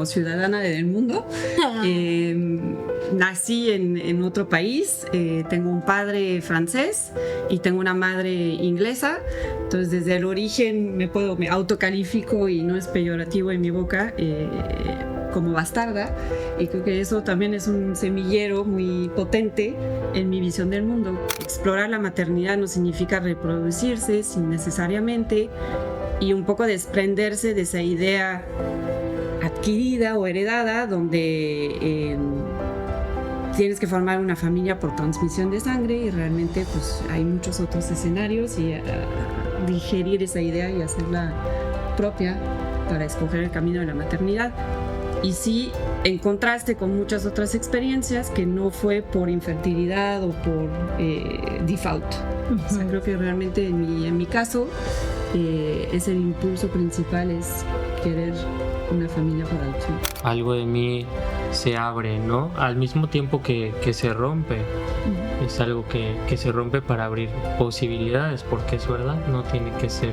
como ciudadana del mundo. Nací en otro país, tengo un padre francés y tengo una madre inglesa, entonces desde el origen me autocalifico y no es peyorativo en mi boca como bastarda, y creo que eso también es un semillero muy potente en mi visión del mundo. Explorar la maternidad no significa reproducirse sin necesariamente, y un poco desprenderse de esa idea adquirida o heredada donde tienes que formar una familia por transmisión de sangre, y realmente pues hay muchos otros escenarios, y digerir esa idea y hacerla propia para escoger el camino de la maternidad. Y sí, en contraste con muchas otras experiencias que no fue por infertilidad o por default. O sea, creo que realmente en mi caso es el impulso principal, es querer una familia por adopción. Algo de mí se abre, ¿no? Al mismo tiempo que se rompe. Es algo que se rompe para abrir posibilidades, porque es verdad, no tiene que ser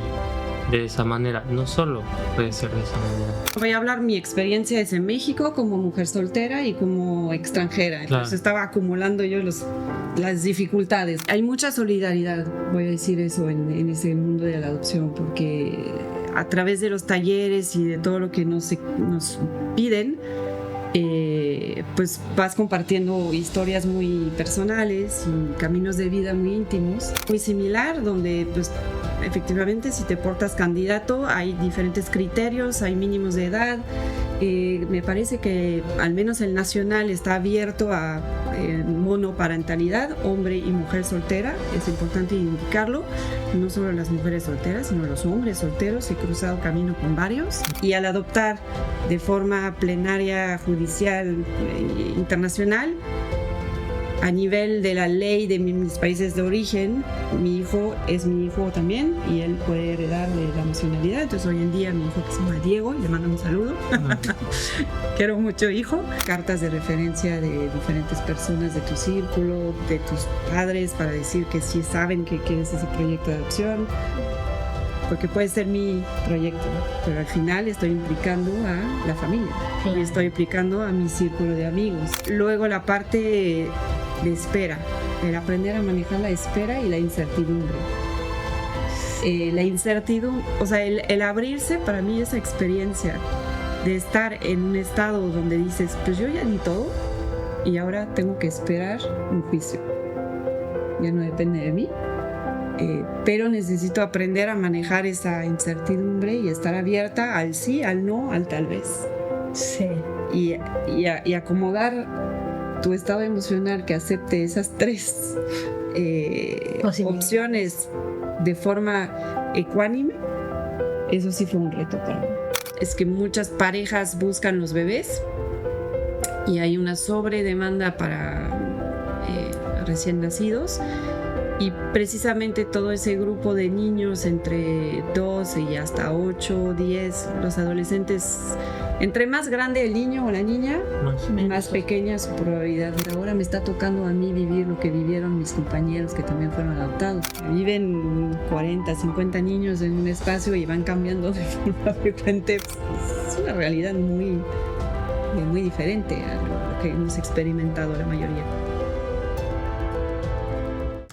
de esa manera, no solo puede ser de esa manera. Voy a hablar mi experiencia desde México como mujer soltera y como extranjera. Entonces estaba acumulando yo las dificultades. Hay mucha solidaridad, voy a decir eso, en ese mundo de la adopción, porque a través de los talleres y de todo lo que nos piden, pues vas compartiendo historias muy personales y caminos de vida muy íntimos, muy similar, donde pues efectivamente si te portas candidato hay diferentes criterios, hay mínimos de edad. Me parece que al menos el nacional está abierto a monoparentalidad, hombre y mujer soltera. Es importante indicarlo, no solo las mujeres solteras, sino los hombres solteros. He cruzado camino con varios, y al adoptar de forma plenaria, judicial, internacional, a nivel de la ley de mis países de origen, mi hijo es mi hijo también, y él puede heredar de la nacionalidad. Entonces hoy en día mi hijo, que se llama Diego, le mando un saludo, quiero mucho, hijo. Cartas de referencia de diferentes personas de tu círculo, de tus padres, para decir que sí saben que es ese proyecto de adopción, porque puede ser mi proyecto, pero al final estoy implicando a la familia, y estoy implicando a mi círculo de amigos. Luego la parte de espera, el aprender a manejar la espera y la incertidumbre. La incertidumbre, o sea, el abrirse, para mí esa experiencia de estar en un estado donde dices, pues yo ya di todo y ahora tengo que esperar un juicio. Ya no depende de mí. Pero necesito aprender a manejar esa incertidumbre y estar abierta al sí, al no, al tal vez. Sí. Y acomodar tu estado emocional que acepte esas tres opciones de forma ecuánime. Eso sí fue un reto para mí. Es que muchas parejas buscan los bebés y hay una sobredemanda para recién nacidos. Y precisamente todo ese grupo de niños entre 12 y hasta 8, 10, los adolescentes, entre más grande el niño o la niña, más pequeña su probabilidad. Ahora me está tocando a mí vivir lo que vivieron mis compañeros que también fueron adoptados. Viven 40, 50 niños en un espacio y van cambiando de forma frecuente. Es una realidad muy, muy diferente a lo que hemos experimentado la mayoría.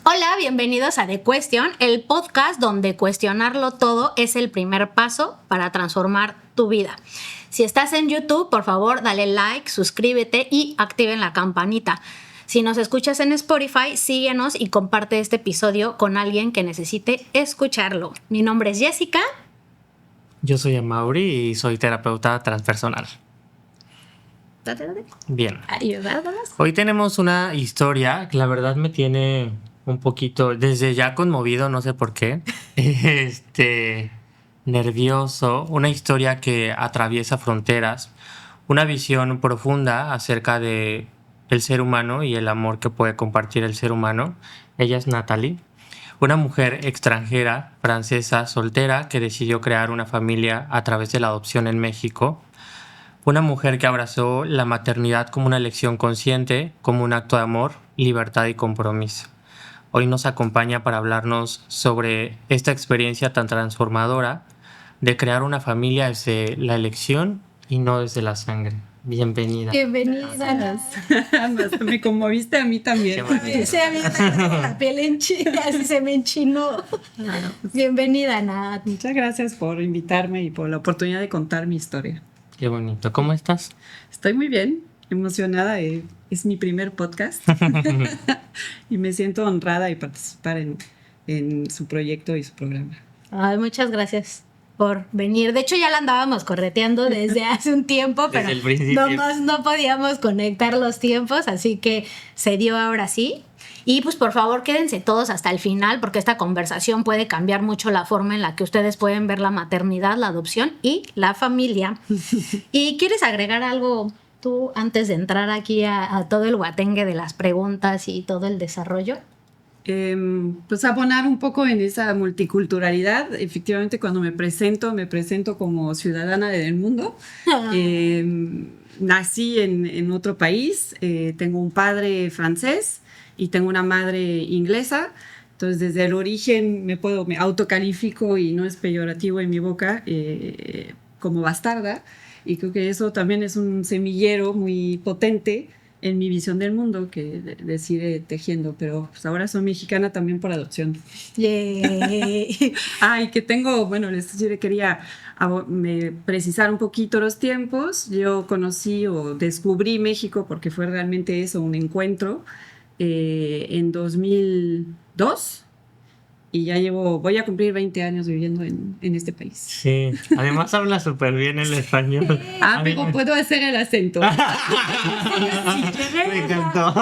Hola, bienvenidos a The Question, el podcast donde cuestionarlo todo es el primer paso para transformar tu vida. Si estás en YouTube, por favor, dale like, suscríbete y activen la campanita. Si nos escuchas en Spotify, síguenos y comparte este episodio con alguien que necesite escucharlo. Mi nombre es Jessica. Yo soy Amaury y soy terapeuta transpersonal. Date. Bien. Ayúdanos. Hoy tenemos una historia que la verdad me tiene un poquito, desde ya conmovido, no sé por qué, nervioso, una historia que atraviesa fronteras, una visión profunda acerca de el ser humano y el amor que puede compartir el ser humano. Ella es Natalie, una mujer extranjera, francesa, soltera, que decidió crear una familia a través de la adopción en México. Una mujer que abrazó la maternidad como una elección consciente, como un acto de amor, libertad y compromiso. Hoy nos acompaña para hablarnos sobre esta experiencia tan transformadora de crear una familia desde la elección y no desde la sangre. Bienvenida. Bienvenida. Hasta me conmoviste a mí también. Qué bonito. Sí, a mí me tengo la piel así se me enchinó. Bienvenida, Nat. Muchas gracias por invitarme y por la oportunidad de contar mi historia. Qué bonito. ¿Cómo estás? Estoy muy bien, emocionada. Es mi primer podcast y me siento honrada de participar en su proyecto y su programa. Ay, muchas gracias por venir. De hecho, ya la andábamos correteando desde hace un tiempo, Desde pero el principio. nomás no podíamos conectar los tiempos, así que se dio ahora sí. Y pues por favor quédense todos hasta el final porque esta conversación puede cambiar mucho la forma en la que ustedes pueden ver la maternidad, la adopción y la familia. ¿Y quieres agregar algo tú antes de entrar aquí a todo el guatengue de las preguntas y todo el desarrollo? Pues abonar un poco en esa multiculturalidad. Efectivamente, cuando me presento como ciudadana del mundo. Nací en otro país, tengo un padre francés y tengo una madre inglesa. Entonces, desde el origen me autocalifico y no es peyorativo en mi boca como bastarda. Y creo que eso también es un semillero muy potente en mi visión del mundo que decide tejiendo, pero pues ahora soy mexicana también por adopción. Yay. Y que tengo, bueno, quería precisar un poquito los tiempos. Yo conocí o descubrí México porque fue realmente eso, un encuentro en 2002 y ya voy a cumplir 20 años viviendo en este país. Sí, además habla súper bien el español. Pero puedo hacer el acento. Me encantó.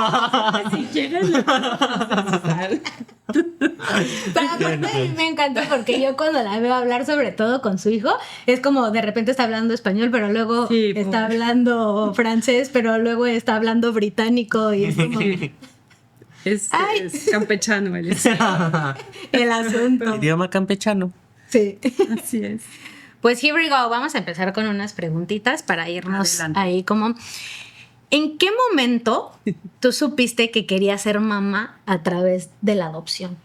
Si quieres, lo puedo procesar. Pero aparte me encanta porque yo cuando la veo hablar, sobre todo con su hijo, es como de repente está hablando español, pero luego está hablando francés, pero luego está hablando británico y es como... Es campechano el asunto. Idioma campechano. Sí. Así es. Pues here we go. Vamos a empezar con unas preguntitas para irnos Adelante. ahí como... ¿En qué momento tú supiste que querías ser mamá a través de la adopción?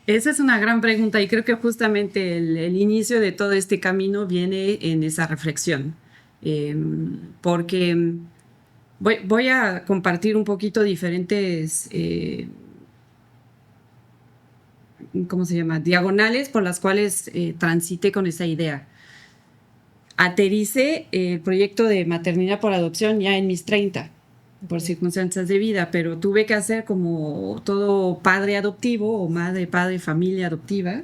Esa es una gran pregunta y creo que justamente el inicio de todo este camino viene en esa reflexión. Porque voy a compartir un poquito diferentes, ¿cómo se llama? Diagonales por las cuales transité con esa idea. Aterricé el proyecto de maternidad por adopción ya en mis 30, por circunstancias de vida, pero tuve que hacer como todo padre adoptivo o madre, padre, familia adoptiva,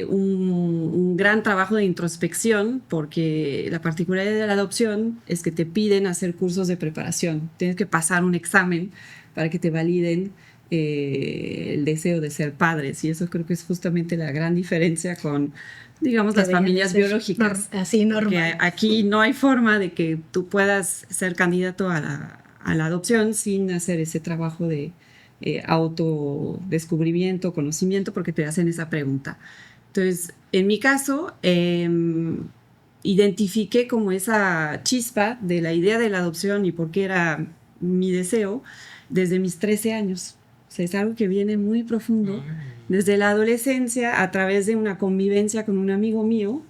un gran trabajo de introspección, porque la particularidad de la adopción es que te piden hacer cursos de preparación. Tienes que pasar un examen para que te validen el deseo de ser padres, y eso creo que es justamente la gran diferencia con, digamos, las familias biológicas. Así normal. Porque aquí no hay forma de que tú puedas ser candidato a la adopción sin hacer ese trabajo de autodescubrimiento, conocimiento, porque te hacen esa pregunta. Entonces, en mi caso, identifiqué como esa chispa de la idea de la adopción y por qué era mi deseo desde mis 13 años. O sea, es algo que viene muy profundo. Desde la adolescencia, a través de una convivencia con un amigo mío,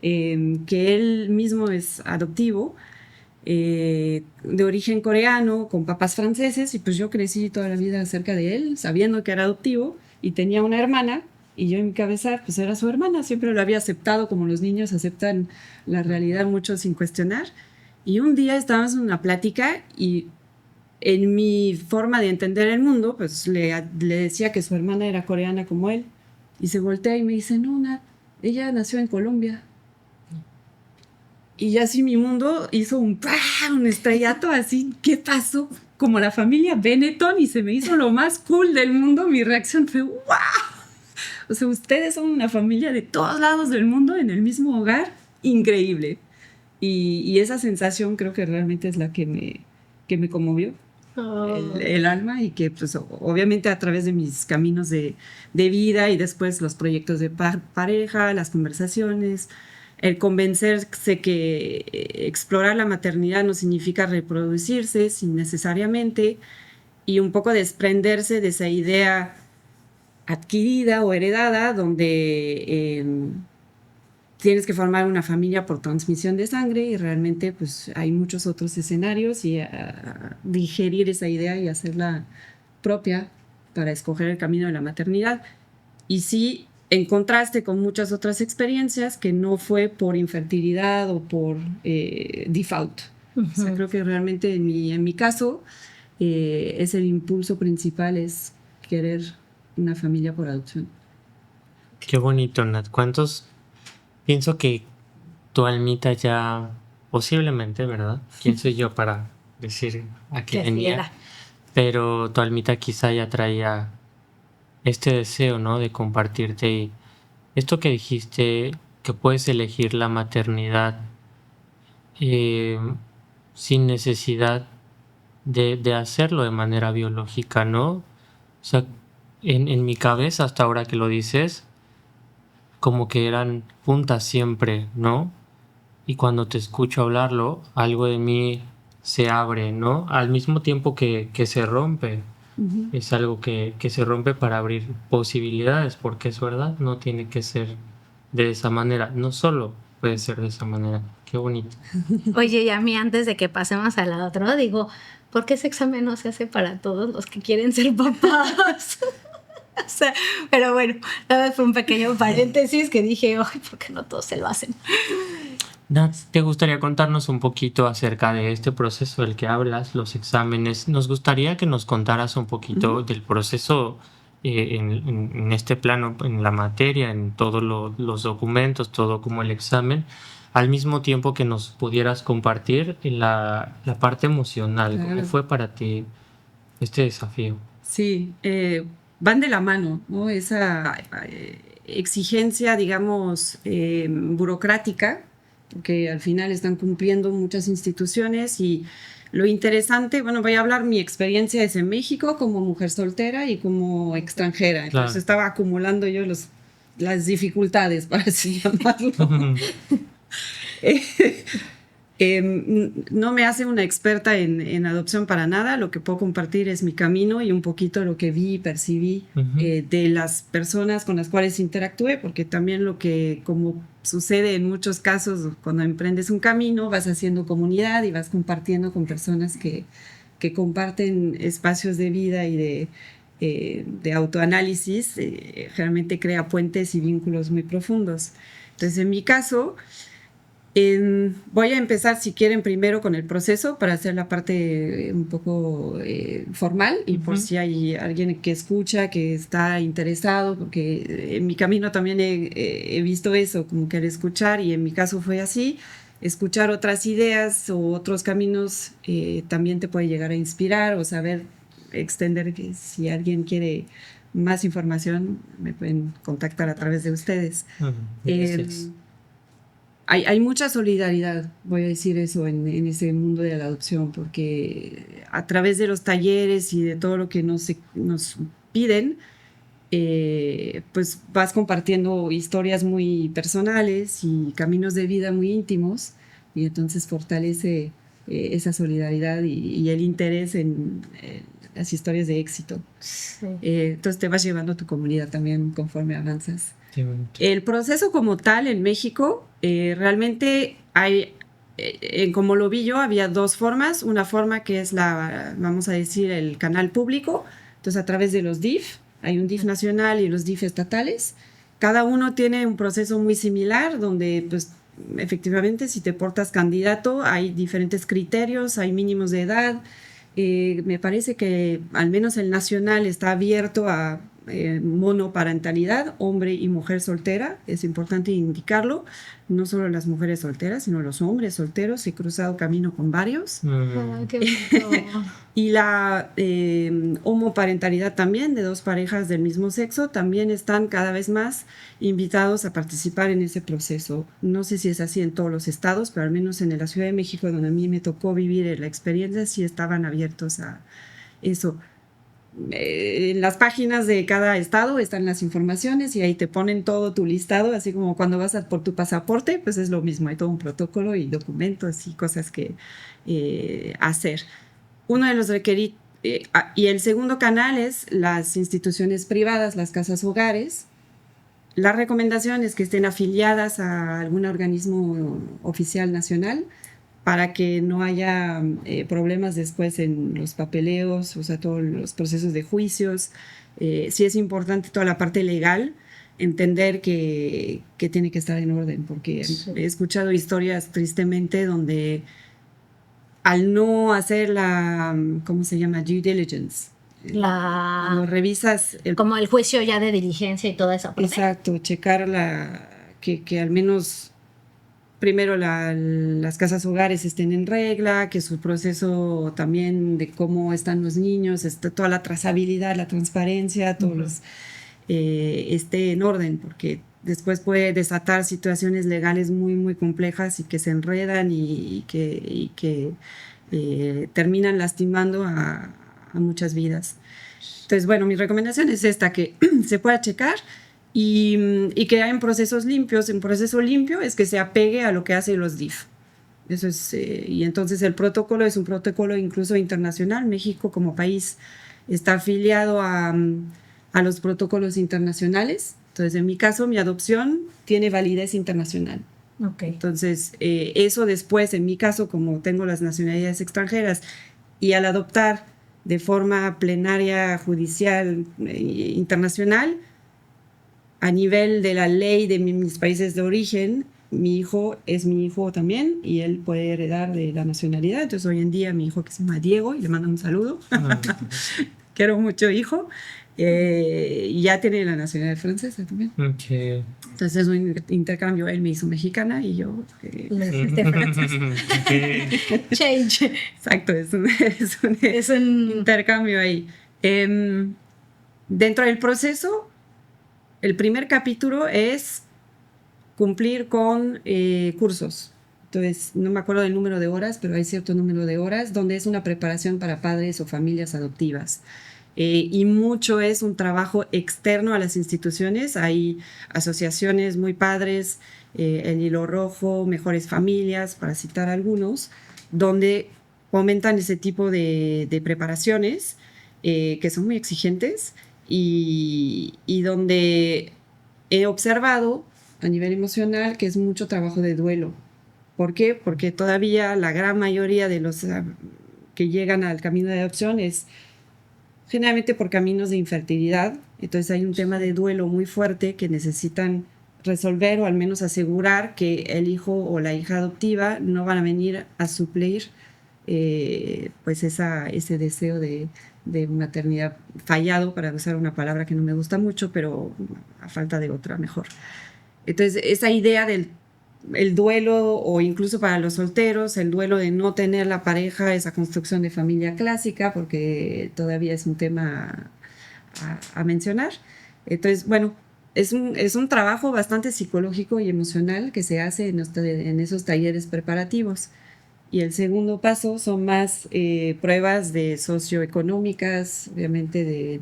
que él mismo es adoptivo, de origen coreano, con papás franceses, y pues yo crecí toda la vida cerca de él, sabiendo que era adoptivo, y tenía una hermana, y yo en mi cabeza pues era su hermana, siempre lo había aceptado como los niños aceptan la realidad mucho sin cuestionar. Y un día estábamos en una plática y en mi forma de entender el mundo, pues le decía que su hermana era coreana como él, y se voltea y me dice, no, Nat, ella nació en Colombia. Y así mi mundo hizo un estrellato así, ¿qué pasó? Como la familia Benetton, y se me hizo lo más cool del mundo. Mi reacción fue, ¡wow! O sea, ustedes son una familia de todos lados del mundo en el mismo hogar, increíble. Y esa sensación creo que realmente es la que me conmovió. El alma, y que pues obviamente a través de mis caminos de vida y después los proyectos de pareja, las conversaciones, el convencerse que explorar la maternidad no significa reproducirse sin necesariamente, y un poco desprenderse de esa idea adquirida o heredada donde tienes que formar una familia por transmisión de sangre y realmente pues hay muchos otros escenarios y digerir esa idea y hacerla propia para escoger el camino de la maternidad. Y sí, en contraste con muchas otras experiencias que no fue por infertilidad o por default. O sea, creo que realmente en mi caso es el impulso principal, es querer una familia por adopción. Qué bonito, Nat. ¿Cuántos? Pienso que tu almita ya, posiblemente, ¿verdad? ¿Quién soy yo para decir a qué venía? Pero tu almita quizá ya traía este deseo, ¿no? De compartirte. Y esto que dijiste, que puedes elegir la maternidad eh, sin necesidad de hacerlo de manera biológica, ¿no? O sea, en mi cabeza, hasta ahora que lo dices, como que eran juntas siempre, ¿no? Y cuando te escucho hablarlo, algo de mí se abre, ¿no? Al mismo tiempo que se rompe. Uh-huh. Es algo que se rompe para abrir posibilidades, porque es verdad, no tiene que ser de esa manera, no solo puede ser de esa manera. Qué bonito. Oye, y a mí antes de que pasemos al otro, digo, ¿por qué ese examen no se hace para todos los que quieren ser papás? O sea, pero bueno, tal vez fue un pequeño paréntesis que dije, ay, ¿por qué no todos se lo hacen? Nat, ¿te gustaría contarnos un poquito acerca de este proceso del que hablas, los exámenes? Nos gustaría que nos contaras un poquito del proceso en este plano, en la materia, en todos los documentos, todo como el examen, al mismo tiempo que nos pudieras compartir la parte emocional. Claro. ¿Cómo fue para ti este desafío? Sí, van de la mano, ¿no? Esa exigencia, digamos, burocrática, porque al final están cumpliendo muchas instituciones y lo interesante, bueno, voy a hablar, mi experiencia es en México como mujer soltera y como extranjera, entonces Claro. estaba acumulando yo las dificultades, para así llamarlo. No me hace una experta en adopción para nada, lo que puedo compartir es mi camino y un poquito lo que vi y percibí de las personas con las cuales interactué, porque también lo que, como sucede en muchos casos, cuando emprendes un camino, vas haciendo comunidad y vas compartiendo con personas que comparten espacios de vida y de autoanálisis, realmente crea puentes y vínculos muy profundos. Entonces, en mi caso, voy a empezar, si quieren, primero con el proceso para hacer la parte un poco formal y por si hay alguien que escucha, que está interesado, porque en mi camino también he visto eso, como que el escuchar, y en mi caso fue así, escuchar otras ideas o otros caminos también te puede llegar a inspirar o saber extender, que si alguien quiere más información me pueden contactar a través de ustedes. Gracias. Hay mucha solidaridad, voy a decir eso, en ese mundo de la adopción, porque a través de los talleres y de todo lo que nos piden, pues vas compartiendo historias muy personales y caminos de vida muy íntimos, y entonces fortalece esa solidaridad y el interés en las historias de éxito. Sí. Entonces te vas llevando a tu comunidad también conforme avanzas. Sí. El proceso como tal en México, realmente hay, como lo vi yo, había dos formas. Una forma que es vamos a decir, el canal público. Entonces, a través de los DIF, hay un DIF nacional y los DIF estatales. Cada uno tiene un proceso muy similar, donde, pues, efectivamente, si te portas candidato, hay diferentes criterios, hay mínimos de edad. Me parece que al menos el nacional está abierto a monoparentalidad, hombre y mujer soltera, es importante indicarlo, no solo las mujeres solteras, sino los hombres solteros, he cruzado camino con varios. Ay, qué bonito. Y la homoparentalidad también, de dos parejas del mismo sexo, también están cada vez más invitados a participar en ese proceso. No sé si es así en todos los estados, pero al menos en la Ciudad de México, donde a mí me tocó vivir la experiencia, sí estaban abiertos a eso. En las páginas de cada estado están las informaciones y ahí te ponen todo tu listado, así como cuando vas por tu pasaporte, pues es lo mismo, hay todo un protocolo y documentos y cosas que hacer. Uno de los requeridos, y el segundo canal es las instituciones privadas, las casas hogares, La recomendación es que estén afiliadas a algún organismo oficial nacional para que no haya problemas después en los papeleos, o sea, todos los procesos de juicios. Sí es importante toda la parte legal, entender que tiene que estar en orden, porque he escuchado historias tristemente donde al no hacer la, ¿cómo se llama? Due diligence. Cuando revisas como el juicio ya de diligencia y toda esa parte. Exacto, checar que al menos primero las casas hogares estén en regla, que su proceso también de cómo están los niños, toda la trazabilidad, la transparencia, todos los esté en orden, porque después puede desatar situaciones legales muy, muy complejas y que se enredan y que terminan lastimando a muchas vidas. Entonces, bueno, mi recomendación es esta, que se pueda checar y que hayan procesos limpios. Un proceso limpio es que se apegue a lo que hacen los DIF. Eso es, y entonces el protocolo es un protocolo incluso internacional. México como país está afiliado a los protocolos internacionales. Entonces, en mi caso, mi adopción tiene validez internacional. Okay. Entonces, eso después, en mi caso, como tengo las nacionalidades extranjeras y al adoptar de forma plenaria, judicial, internacional, a nivel de la ley de mis países de origen, mi hijo es mi hijo también y él puede heredar de la nacionalidad. Entonces, hoy en día mi hijo, que se llama Diego, y le mando un saludo, quiero mucho hijo, ya tiene la nacionalidad francesa también. Okay. Entonces es un intercambio, él me hizo mexicana y yo le hiciste francesa. Change. Exacto, es un intercambio ahí. Dentro del proceso, el primer capítulo es cumplir con cursos. Entonces, no me acuerdo del número de horas, pero hay cierto número de horas donde es una preparación para padres o familias adoptivas. Y mucho es un trabajo externo a las instituciones. Hay asociaciones muy padres, el Hilo Rojo, Mejores Familias, para citar algunos, donde fomentan ese tipo de preparaciones que son muy exigentes y donde he observado a nivel emocional que es mucho trabajo de duelo. ¿Por qué? Porque todavía la gran mayoría de los que llegan al camino de adopción es generalmente por caminos de infertilidad. Entonces hay un tema de duelo muy fuerte que necesitan resolver o al menos asegurar que el hijo o la hija adoptiva no van a venir a suplir pues ese deseo de maternidad fallado, para usar una palabra que no me gusta mucho, pero a falta de otra mejor. Entonces esa idea del el duelo, o incluso para los solteros, el duelo de no tener la pareja, esa construcción de familia clásica, porque todavía es un tema a mencionar. Entonces, bueno, es un trabajo bastante psicológico y emocional que se hace en esos talleres preparativos. Y el segundo paso son más pruebas de socioeconómicas, obviamente de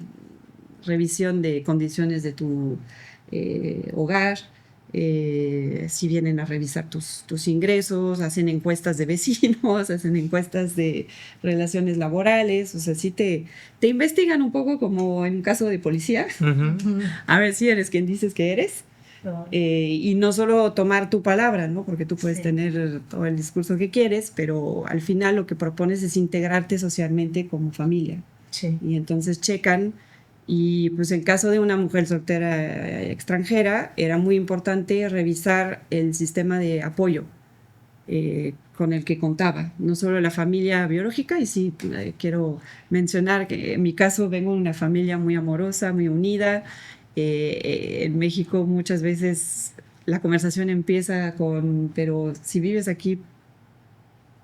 revisión de condiciones de tu hogar. Si vienen a revisar tus ingresos, hacen encuestas de vecinos, hacen encuestas de relaciones laborales, o sea, sí te investigan un poco como en un caso de policía, a ver si eres quien dices que eres. Y no solo tomar tu palabra, ¿no? Porque tú puedes tener todo el discurso que quieres, pero al final lo que propones es integrarte socialmente como familia. Sí. Y entonces checan. Y pues en caso de una mujer soltera extranjera, era muy importante revisar el sistema de apoyo con el que contaba, no solo la familia biológica. Y sí, quiero mencionar que en mi caso vengo de una familia muy amorosa, muy unida. En México muchas veces la conversación empieza con, pero si vives aquí,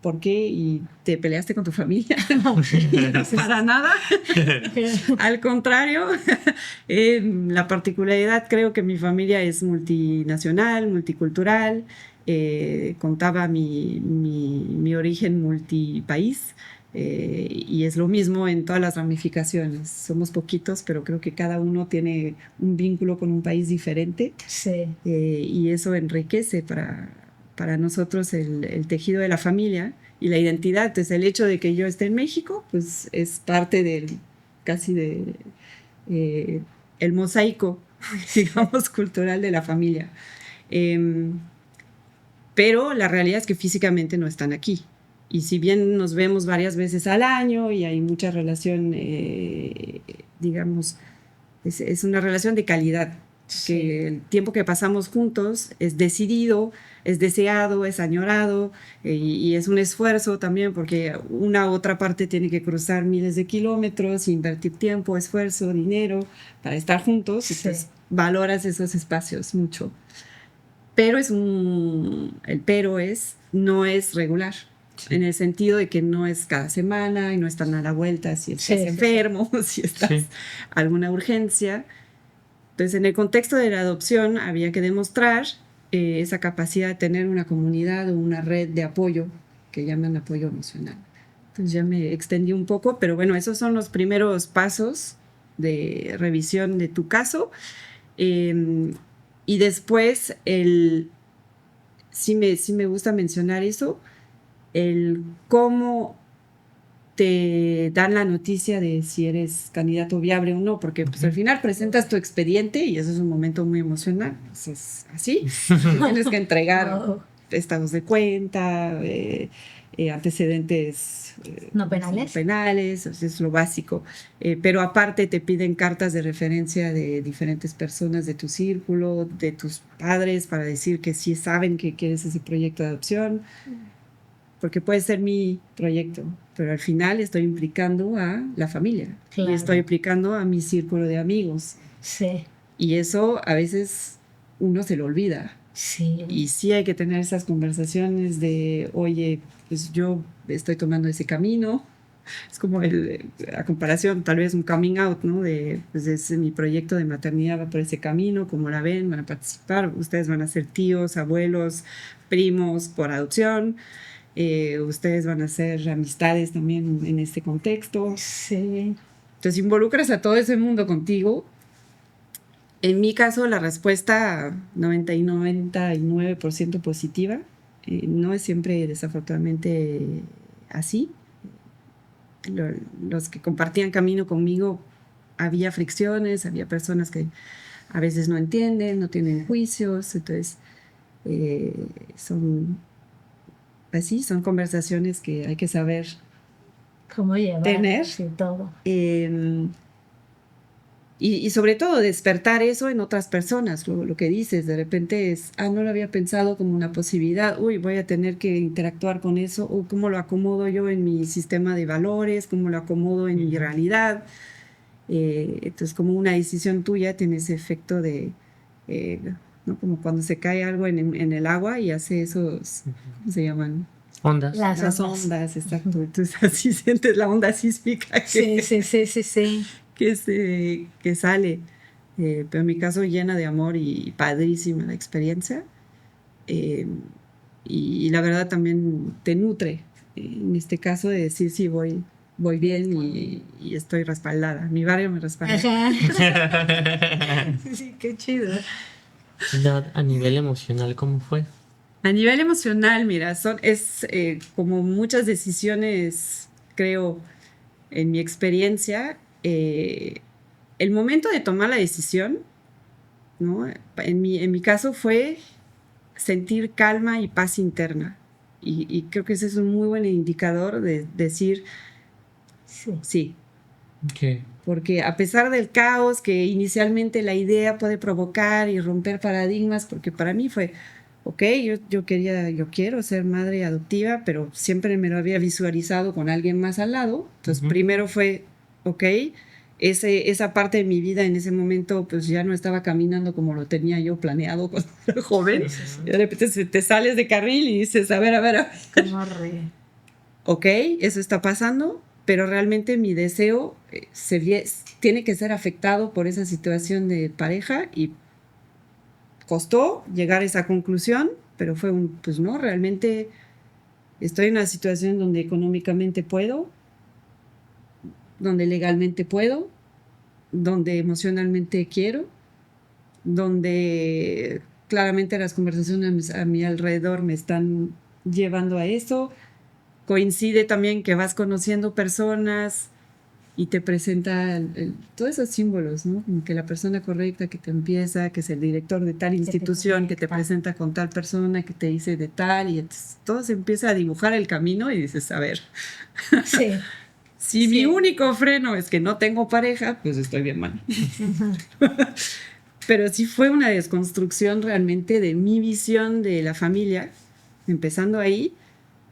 ¿por qué? ¿Y te peleaste con tu familia? No, para nada. Al contrario, la particularidad, creo que mi familia es multinacional, multicultural. Contaba mi origen multipaís. Y es lo mismo en todas las ramificaciones. Somos poquitos, pero creo que cada uno tiene un vínculo con un país diferente. Sí. Y eso enriquece para nosotros el tejido de la familia y la identidad. Entonces, el hecho de que yo esté en México, pues es parte del casi el mosaico digamos, cultural de la familia. Pero la realidad es que físicamente no están aquí. Y si bien nos vemos varias veces al año y hay mucha relación, digamos, es una relación de calidad, que el tiempo que pasamos juntos es decidido, es deseado, es añorado, y es un esfuerzo también porque una u otra parte tiene que cruzar miles de kilómetros, invertir tiempo, esfuerzo, dinero para estar juntos. Entonces valoras esos espacios mucho. Pero no es regular. Sí. En el sentido de que no es cada semana y no están a la vuelta si estás enfermo, si estás alguna urgencia. Entonces, en el contexto de la adopción había que demostrar esa capacidad de tener una comunidad o una red de apoyo que llaman apoyo emocional. Entonces ya me extendí un poco, pero bueno, esos son los primeros pasos de revisión de tu caso. Y después, sí me gusta mencionar eso, el cómo te dan la noticia de si eres candidato viable o no, porque pues, al final presentas tu expediente y eso es un momento muy emocional. Pues es así, tienes que entregar estados de cuenta, antecedentes no penales, es lo básico. Pero aparte te piden cartas de referencia de diferentes personas de tu círculo, de tus padres, para decir que sí saben que quieres ese proyecto de adopción. Porque puede ser mi proyecto, pero al final estoy implicando a la familia. Claro. Y estoy implicando a mi círculo de amigos. Sí. Y eso a veces uno se lo olvida. Sí. Y sí hay que tener esas conversaciones de, oye, pues yo estoy tomando ese camino. Es como la comparación, tal vez un coming out, ¿no? Pues mi proyecto de maternidad va por ese camino, como la ven, van a participar, ustedes van a ser tíos, abuelos, primos por adopción. Ustedes van a hacer amistades también en este contexto. Sí. Entonces involucras a todo ese mundo contigo. En mi caso, la respuesta 99% positiva. No es siempre, desafortunadamente, así. Los que compartían camino conmigo, había fricciones, había personas que a veces no entienden, no tienen juicios. Entonces, así son conversaciones que hay que saber cómo llevar, tener. Sí, todo. Y sobre todo despertar eso en otras personas, lo que dices, de repente es, no lo había pensado como una posibilidad, voy a tener que interactuar con eso, o cómo lo acomodo yo en mi sistema de valores, cómo lo acomodo en mi realidad. Entonces, como una decisión tuya tiene ese efecto de, ¿no? Como cuando se cae algo en el agua y hace esos, ¿cómo se llaman? Ondas. Las ondas, exacto. Entonces así sientes la onda sísmica sí. que sale. Pero en mi caso llena de amor y padrísima la experiencia. Y la verdad también te nutre. En este caso de decir, sí, voy bien y estoy respaldada. Mi barrio me respalda. Sí, qué chido. A nivel emocional, ¿cómo fue? A nivel emocional, mira, es como muchas decisiones, creo, en mi experiencia, el momento de tomar la decisión, ¿no? En mi caso fue sentir calma y paz interna. Y creo que ese es un muy buen indicador de decir sí. Okay. Porque a pesar del caos que inicialmente la idea puede provocar y romper paradigmas, porque para mí fue, yo quiero ser madre adoptiva, pero siempre me lo había visualizado con alguien más al lado. Entonces, primero fue, esa parte de mi vida en ese momento pues ya no estaba caminando como lo tenía yo planeado cuando era joven. Y de repente te sales de carril y dices, a ver. Eso está pasando, pero realmente mi deseo tiene que ser afectado por esa situación de pareja y costó llegar a esa conclusión, pero fue pues no, realmente estoy en una situación donde económicamente puedo, donde legalmente puedo, donde emocionalmente quiero, donde claramente las conversaciones a mi alrededor me están llevando a eso. Coincide también que vas conociendo personas y te presenta todos esos símbolos, ¿no? Como que la persona correcta que te empieza, que es el director de tal institución, que te presenta con tal persona, que te dice de tal, y entonces todo se empieza a dibujar el camino y dices, a ver, Sí. si mi único freno es que no tengo pareja, pues estoy bien mal. Pero sí fue una desconstrucción realmente de mi visión de la familia, empezando ahí.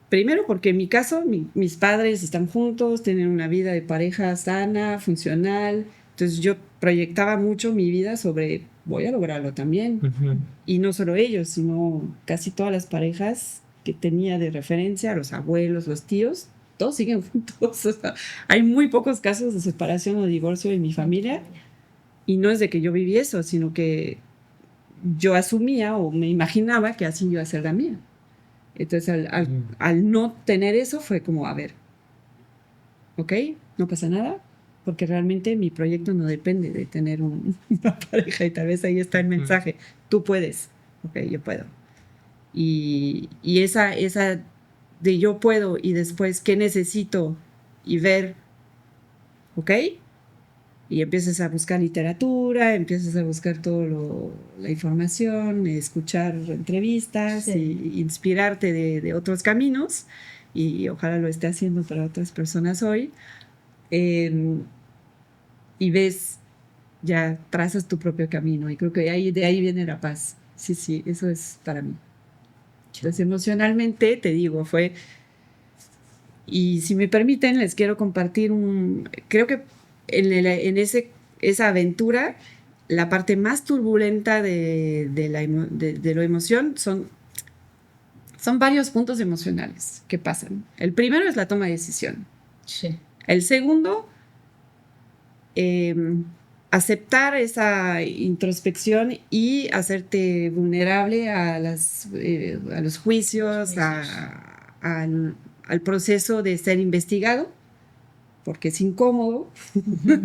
Primero porque en mi caso, mis padres están juntos, tienen una vida de pareja sana, funcional. Entonces yo proyectaba mucho mi vida sobre, voy a lograrlo también. Ujú. Y no solo ellos, sino casi todas las parejas que tenía de referencia, los abuelos, los tíos, todos siguen juntos. O sea, hay muy pocos casos de separación o divorcio en mi familia. Y no es de que yo viví eso, sino que yo asumía o me imaginaba que así iba a ser la mía. Entonces, al no tener eso, fue como, a ver, ok, no pasa nada, porque realmente mi proyecto no depende de tener una pareja, y tal vez ahí está el mensaje, tú puedes, ok, yo puedo. Y esa de yo puedo y después qué necesito y ver, ok, y empiezas a buscar literatura, empiezas a buscar toda la información, escuchar entrevistas, y inspirarte de otros caminos, y ojalá lo esté haciendo para otras personas hoy. Y ves, ya trazas tu propio camino, y creo que de ahí viene la paz. Sí, sí, eso es para mí. Entonces, emocionalmente, te digo, fue... Y si me permiten, les quiero compartir creo que en esa aventura, la parte más turbulenta de la emoción son varios puntos emocionales que pasan. El primero es la toma de decisión. Sí. El segundo, aceptar esa introspección y hacerte vulnerable a los juicios, al proceso de ser investigado, porque es incómodo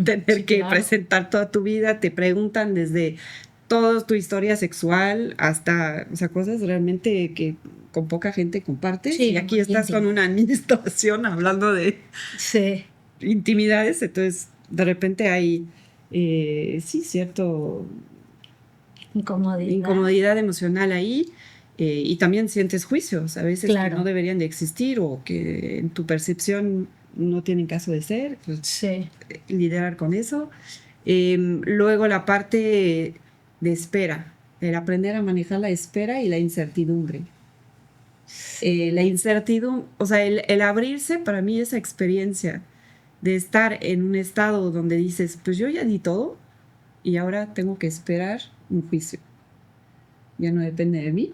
tener que presentar toda tu vida. Te preguntan desde toda tu historia sexual hasta, o sea, cosas realmente que con poca gente compartes. Y aquí estás con una administración hablando de intimidades. Entonces, de repente hay, cierto incomodidad emocional ahí. Y también sientes juicios a veces que no deberían de existir o que en tu percepción no tienen caso de ser. Pues, lidiar con eso. Luego la parte de espera, el aprender a manejar la espera y la incertidumbre. La incertidumbre, o sea, el abrirse, para mí, esa experiencia de estar en un estado donde dices, pues yo ya di todo y ahora tengo que esperar un juicio. Ya no depende de mí.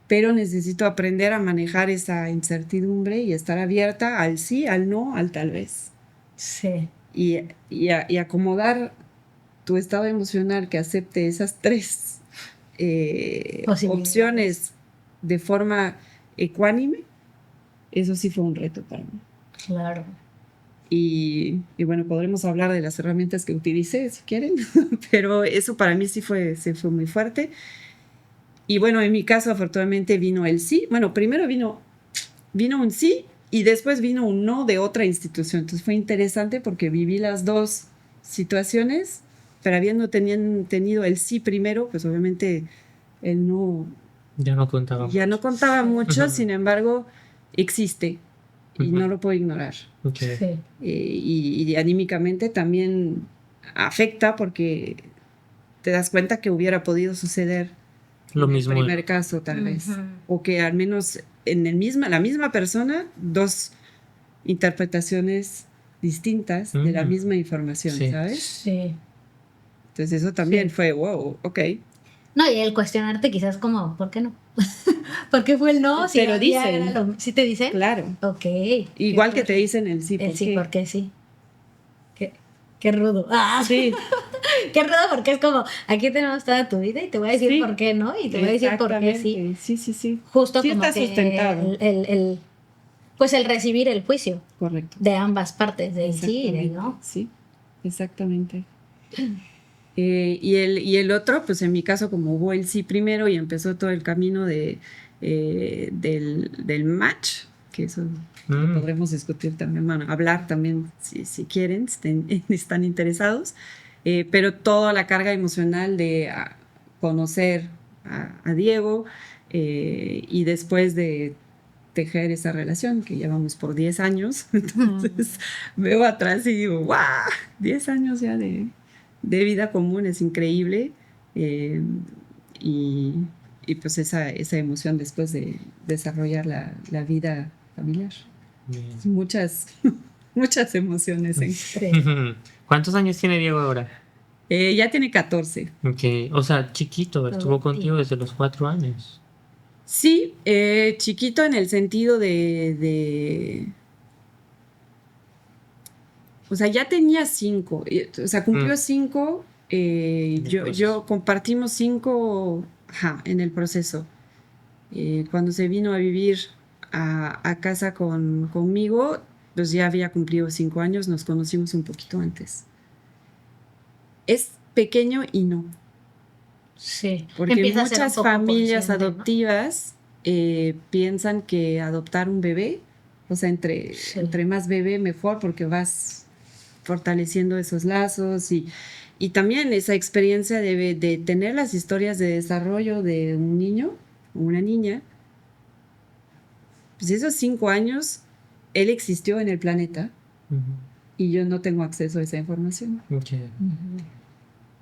Pero necesito aprender a manejar esa incertidumbre y estar abierta al sí, al no, al tal vez. Sí. Y acomodar tu estado emocional que acepte esas tres opciones de forma ecuánime, eso sí fue un reto para mí. Claro. Y bueno, podremos hablar de las herramientas que utilicé si quieren, pero eso para mí sí fue muy fuerte. Y bueno, en mi caso, afortunadamente, vino el sí. Bueno, primero vino un sí y después vino un no de otra institución. Entonces fue interesante porque viví las dos situaciones, pero habiendo tenido el sí primero, pues obviamente el no ya no contaba mucho. Sin embargo, existe y no lo puedo ignorar. Okay. Sí. Y anímicamente también afecta porque te das cuenta que hubiera podido suceder lo en mismo. El primer caso, tal vez. O que al menos en la misma persona, dos interpretaciones distintas de la misma información, ¿sabes? Sí. Entonces eso también fue, wow, ok. No, y el cuestionarte quizás como, ¿por qué no? ¿Por qué fue el no? Te lo dicen. ¿Sí te dicen? Claro. Ok. Igual que te dicen el sí, el ¿por sí, qué? porque sí. Qué rudo. Sí. Qué rudo, porque es como, aquí tenemos toda tu vida y te voy a decir por qué no, y te voy a decir por qué sí. Sí. Justo sí como está que sustentado. Pues el recibir el juicio. Correcto. De ambas partes, del sí y del no. Sí, exactamente. Y el otro, pues en mi caso, como hubo el sí primero y empezó todo el camino del match, que eso lo podremos discutir también, bueno, hablar también si quieren, están interesados, pero toda la carga emocional de conocer a Diego y después de tejer esa relación, que llevamos por 10 años, entonces veo atrás y digo, ¡guau! 10 años ya de vida común, es increíble, y pues esa emoción después de desarrollar la vida familiar. Bien. Muchas emociones. ¿Cuántos años tiene Diego ahora? Ya tiene 14. Okay. O sea, chiquito, estuvo contigo desde los 4 años. Sí, chiquito en el sentido de o sea, ya tenía 5, o sea, cumplió 5, yo compartimos 5 en el proceso. Cuando se vino a vivir a casa conmigo, pues ya había cumplido 5 años, nos conocimos un poquito antes. Es pequeño y no. Sí, porque muchas familias adoptivas, ¿no? Piensan que adoptar un bebé, o sea, entre más bebé mejor, porque vas fortaleciendo esos lazos y también esa experiencia de tener las historias de desarrollo de un niño o una niña. Pues esos 5 años él existió en el planeta y yo no tengo acceso a esa información. Okay.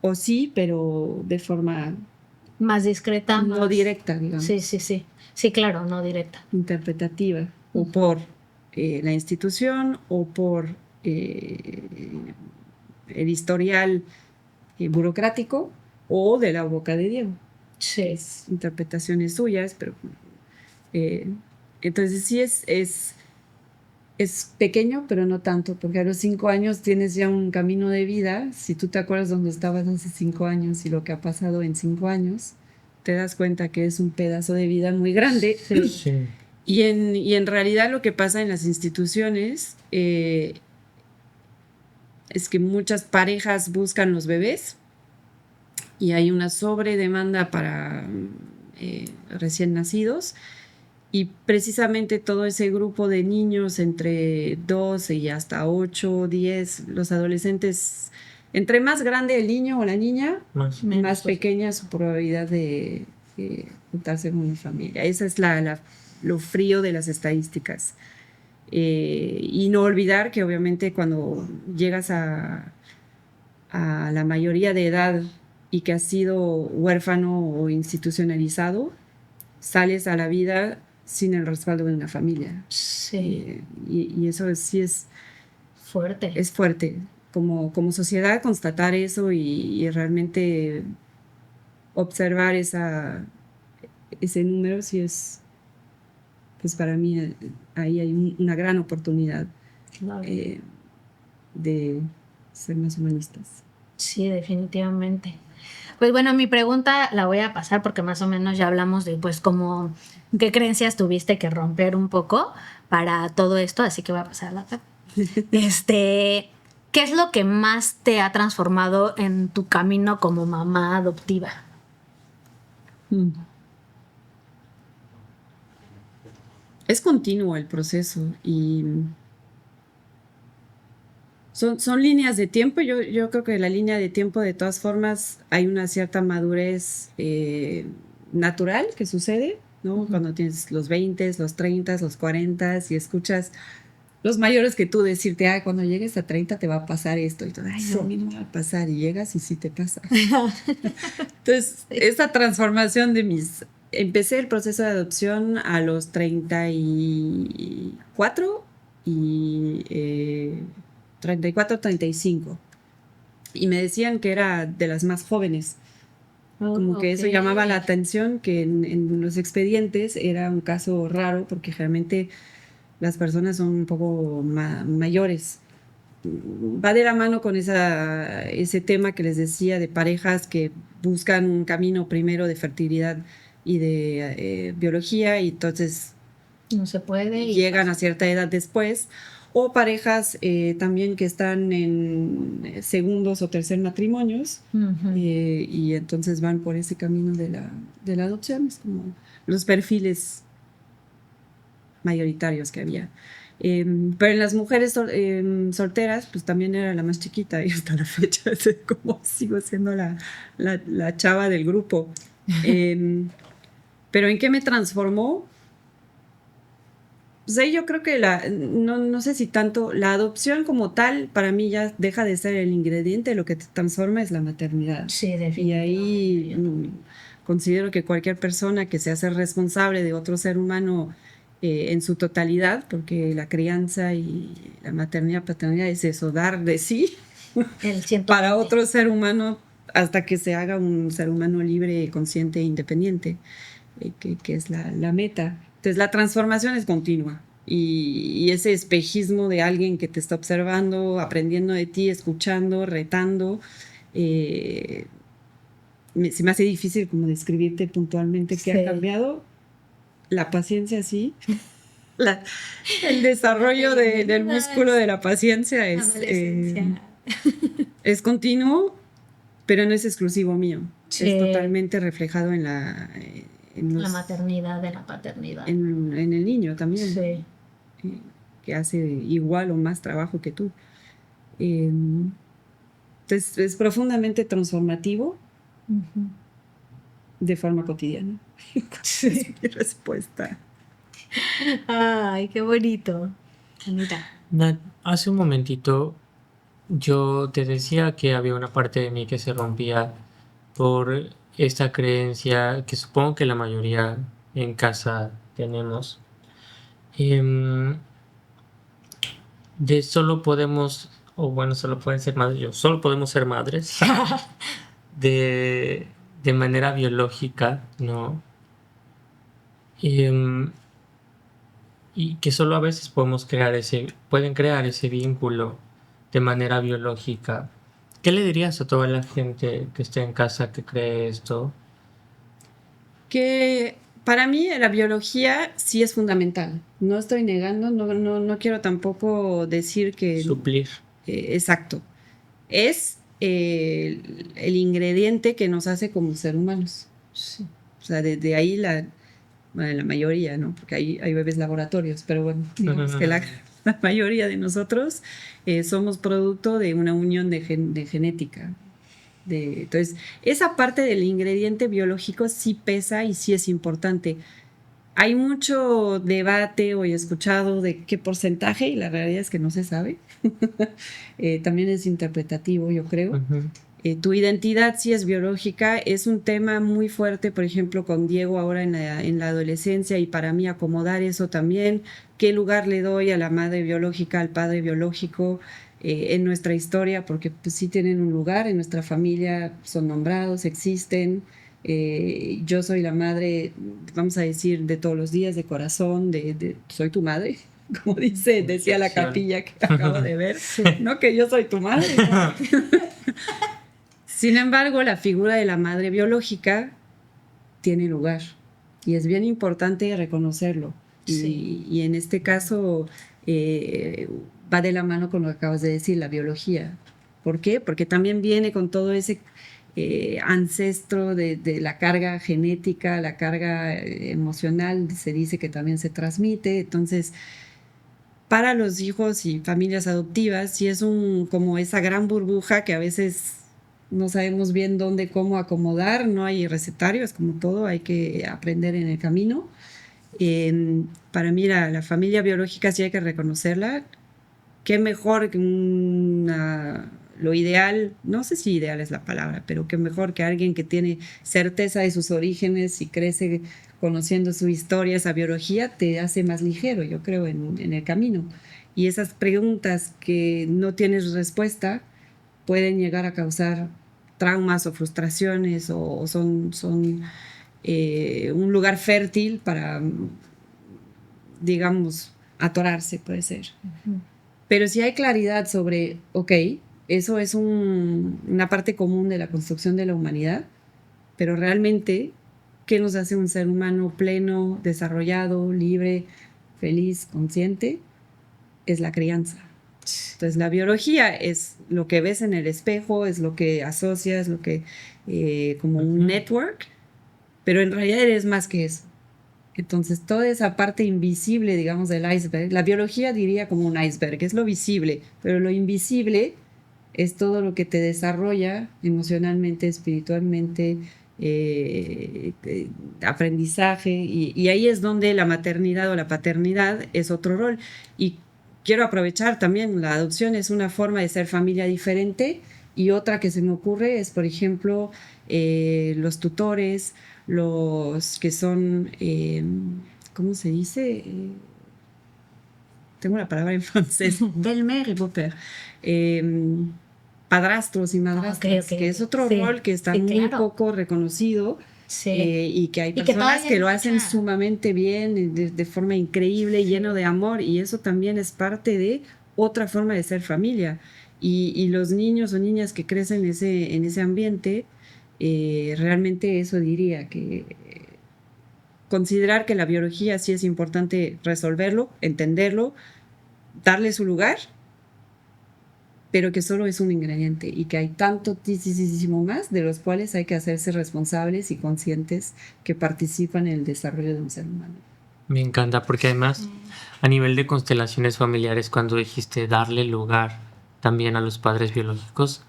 O sí, pero de forma más discreta, no directa, digamos. Sí, claro, no directa. Interpretativa, o por la institución o por el historial burocrático o de la boca de Diego. Sí. Es interpretaciones suyas, pero entonces sí es pequeño, pero no tanto, porque a los 5 años tienes ya un camino de vida. Si tú te acuerdas dónde estabas hace 5 años y lo que ha pasado en 5 años, te das cuenta que es un pedazo de vida muy grande. Sí. Y en realidad lo que pasa en las instituciones es que muchas parejas buscan los bebés y hay una sobredemanda para recién nacidos. Y precisamente todo ese grupo de niños entre 12 y hasta 8, 10, los adolescentes, entre más grande el niño o la niña, más pequeña su probabilidad de juntarse con una familia. Esa es lo frío de las estadísticas. Y no olvidar que obviamente cuando llegas a la mayoría de edad y que has sido huérfano o institucionalizado, sales a la vida sin el respaldo de una familia. Sí. Y eso sí es fuerte. Es fuerte. Como sociedad constatar eso y realmente observar ese número sí es, pues para mí ahí hay una gran oportunidad de ser más humanistas. Sí, definitivamente. Pues bueno, mi pregunta la voy a pasar porque más o menos ya hablamos de pues como qué creencias tuviste que romper un poco para todo esto, así que voy a pasar a la otra. ¿Qué es lo que más te ha transformado en tu camino como mamá adoptiva? Es continuo el proceso y son líneas de tiempo. Yo creo que la línea de tiempo, de todas formas, hay una cierta madurez natural que sucede, ¿no? Cuando tienes los 20, los 30, los 40 y escuchas los mayores que tú decirte, cuando llegues a 30 te va a pasar esto. Y tú, no, a mí no me va a pasar. Y llegas y sí te pasa. Entonces, esta transformación empecé el proceso de adopción a los 34 y 34, 35. Y me decían que era de las más jóvenes. Como que eso llamaba la atención, que en los expedientes era un caso raro, porque generalmente las personas son un poco mayores. Va de la mano con ese tema que les decía de parejas que buscan un camino primero de fertilidad y de biología, y entonces no se puede. Llegan a cierta edad después. O parejas también que están en segundos o tercer matrimonios, y entonces van por ese camino de la adopción. Es como los perfiles mayoritarios que había. Pero en las mujeres solteras, pues también era la más chiquita y hasta la fecha es como sigo siendo la chava del grupo. Pero ¿en qué me transformó? Pues ahí yo creo que no sé si tanto la adopción como tal, para mí ya deja de ser el ingrediente, lo que te transforma es la maternidad. Sí, definitivamente. Y ahí considero que cualquier persona que se hace responsable de otro ser humano en su totalidad, porque la crianza y la maternidad, paternidad es eso, dar de sí para otro ser humano hasta que se haga un ser humano libre, consciente e independiente, que es la meta. Entonces la transformación es continua y ese espejismo de alguien que te está observando, aprendiendo de ti, escuchando, retando, se me hace difícil como describirte puntualmente qué ha cambiado. La paciencia sí. El desarrollo del músculo de la paciencia es continuo, pero no es exclusivo mío. Sí. Es totalmente reflejado en la maternidad, de la paternidad. En el niño también. Sí. Que hace igual o más trabajo que tú. Entonces es profundamente transformativo de forma cotidiana. Sí. Es mi respuesta. Ay, qué bonito. Anita. Nat, hace un momentito yo te decía que había una parte de mí que se rompía por esta creencia que supongo que la mayoría en casa tenemos, de solo podemos, o bueno, solo pueden ser madres, solo podemos ser madres de manera biológica, ¿no? Y que solo a veces pueden crear ese vínculo de manera biológica. ¿Qué le dirías a toda la gente que esté en casa que cree esto? Que para mí la biología sí es fundamental. No estoy negando, no quiero tampoco decir que... Suplir. Exacto. Es el ingrediente que nos hace como ser humanos. Sí. O sea, desde ahí la mayoría, ¿no? Porque hay bebés laboratorios, pero bueno, digamos que la mayoría de nosotros somos producto de una unión de genética. Entonces, esa parte del ingrediente biológico sí pesa y sí es importante. Hay mucho debate hoy escuchado de qué porcentaje y la realidad es que no se sabe. También es interpretativo, yo creo. Uh-huh. Tu identidad sí es biológica, es un tema muy fuerte, por ejemplo, con Diego ahora en la adolescencia y para mí acomodar eso también. ¿Qué lugar le doy a la madre biológica, al padre biológico? En nuestra historia, porque pues, sí tienen un lugar, en nuestra familia son nombrados, existen. Yo soy la madre, vamos a decir, de todos los días, de corazón, soy tu madre, como decía la capilla que acabo de ver, sí. No que yo soy tu madre. ¿No? Sin embargo, la figura de la madre biológica tiene lugar y es bien importante reconocerlo. Sí. Y en este caso... va de la mano con lo que acabas de decir, la biología. ¿Por qué? Porque también viene con todo ese ancestro de la carga genética, la carga emocional, se dice que también se transmite. Entonces, para los hijos y familias adoptivas, sí es como esa gran burbuja que a veces no sabemos bien dónde, cómo acomodar, no hay recetario, es como todo, hay que aprender en el camino. Para mí la familia biológica sí hay que reconocerla. Qué mejor que lo ideal, no sé si ideal es la palabra, pero qué mejor que alguien que tiene certeza de sus orígenes y crece conociendo su historia, esa biología, te hace más ligero, yo creo, en el camino. Y esas preguntas que no tienes respuesta pueden llegar a causar traumas o frustraciones o son un lugar fértil para, digamos, atorarse, puede ser. Uh-huh. Pero si hay claridad sobre, ok, eso es una parte común de la construcción de la humanidad, pero realmente, ¿qué nos hace un ser humano pleno, desarrollado, libre, feliz, consciente? Es la crianza. Entonces, la biología es lo que ves en el espejo, es lo que asocias, lo que como un network, pero en realidad eres más que eso. Entonces, toda esa parte invisible, digamos, del iceberg, la biología diría como un iceberg, es lo visible, pero lo invisible es todo lo que te desarrolla emocionalmente, espiritualmente, aprendizaje, y ahí es donde la maternidad o la paternidad es otro rol. Y quiero aprovechar también, la adopción es una forma de ser familia diferente, y otra que se me ocurre es, por ejemplo, los tutores, los que son, ¿cómo se dice? Tengo la palabra en francés, belle-mère y beau-père. Padrastros y madrastras, Ok, ok. que es otro Sí, rol que está sí, muy claro. poco reconocido, Sí. y que hay Y que personas todavía que lo hay hacen mucha- sumamente bien, de forma increíble, lleno de amor, y eso también es parte de otra forma de ser familia. Y los niños o niñas que crecen en ese ambiente, realmente eso diría que considerar que la biología sí es importante resolverlo, entenderlo, darle su lugar, pero que solo es un ingrediente y que hay tantísimo más de los cuales hay que hacerse responsables y conscientes que participan en el desarrollo de un ser humano. Me encanta porque además a nivel de constelaciones familiares, cuando dijiste darle lugar también a los padres biológicos,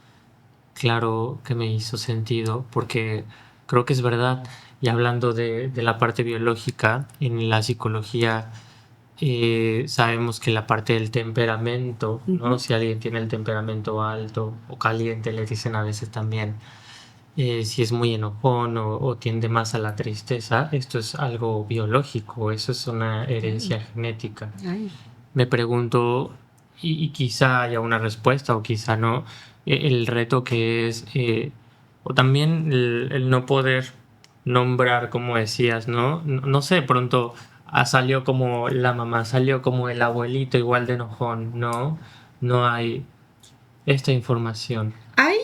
claro que me hizo sentido porque creo que es verdad. Y hablando de la parte biológica, en la psicología sabemos que la parte del temperamento, ¿no? Si alguien tiene el temperamento alto o caliente, le dicen a veces también, si es muy enojón o tiende más a la tristeza, esto es algo biológico, eso es una herencia genética. Ay. Me pregunto, y quizá haya una respuesta o quizá no, el reto que es, o también el no poder nombrar, como decías, ¿no? No sé, pronto salió como la mamá, salió como el abuelito igual de enojón, ¿no? No hay esta información. Hay,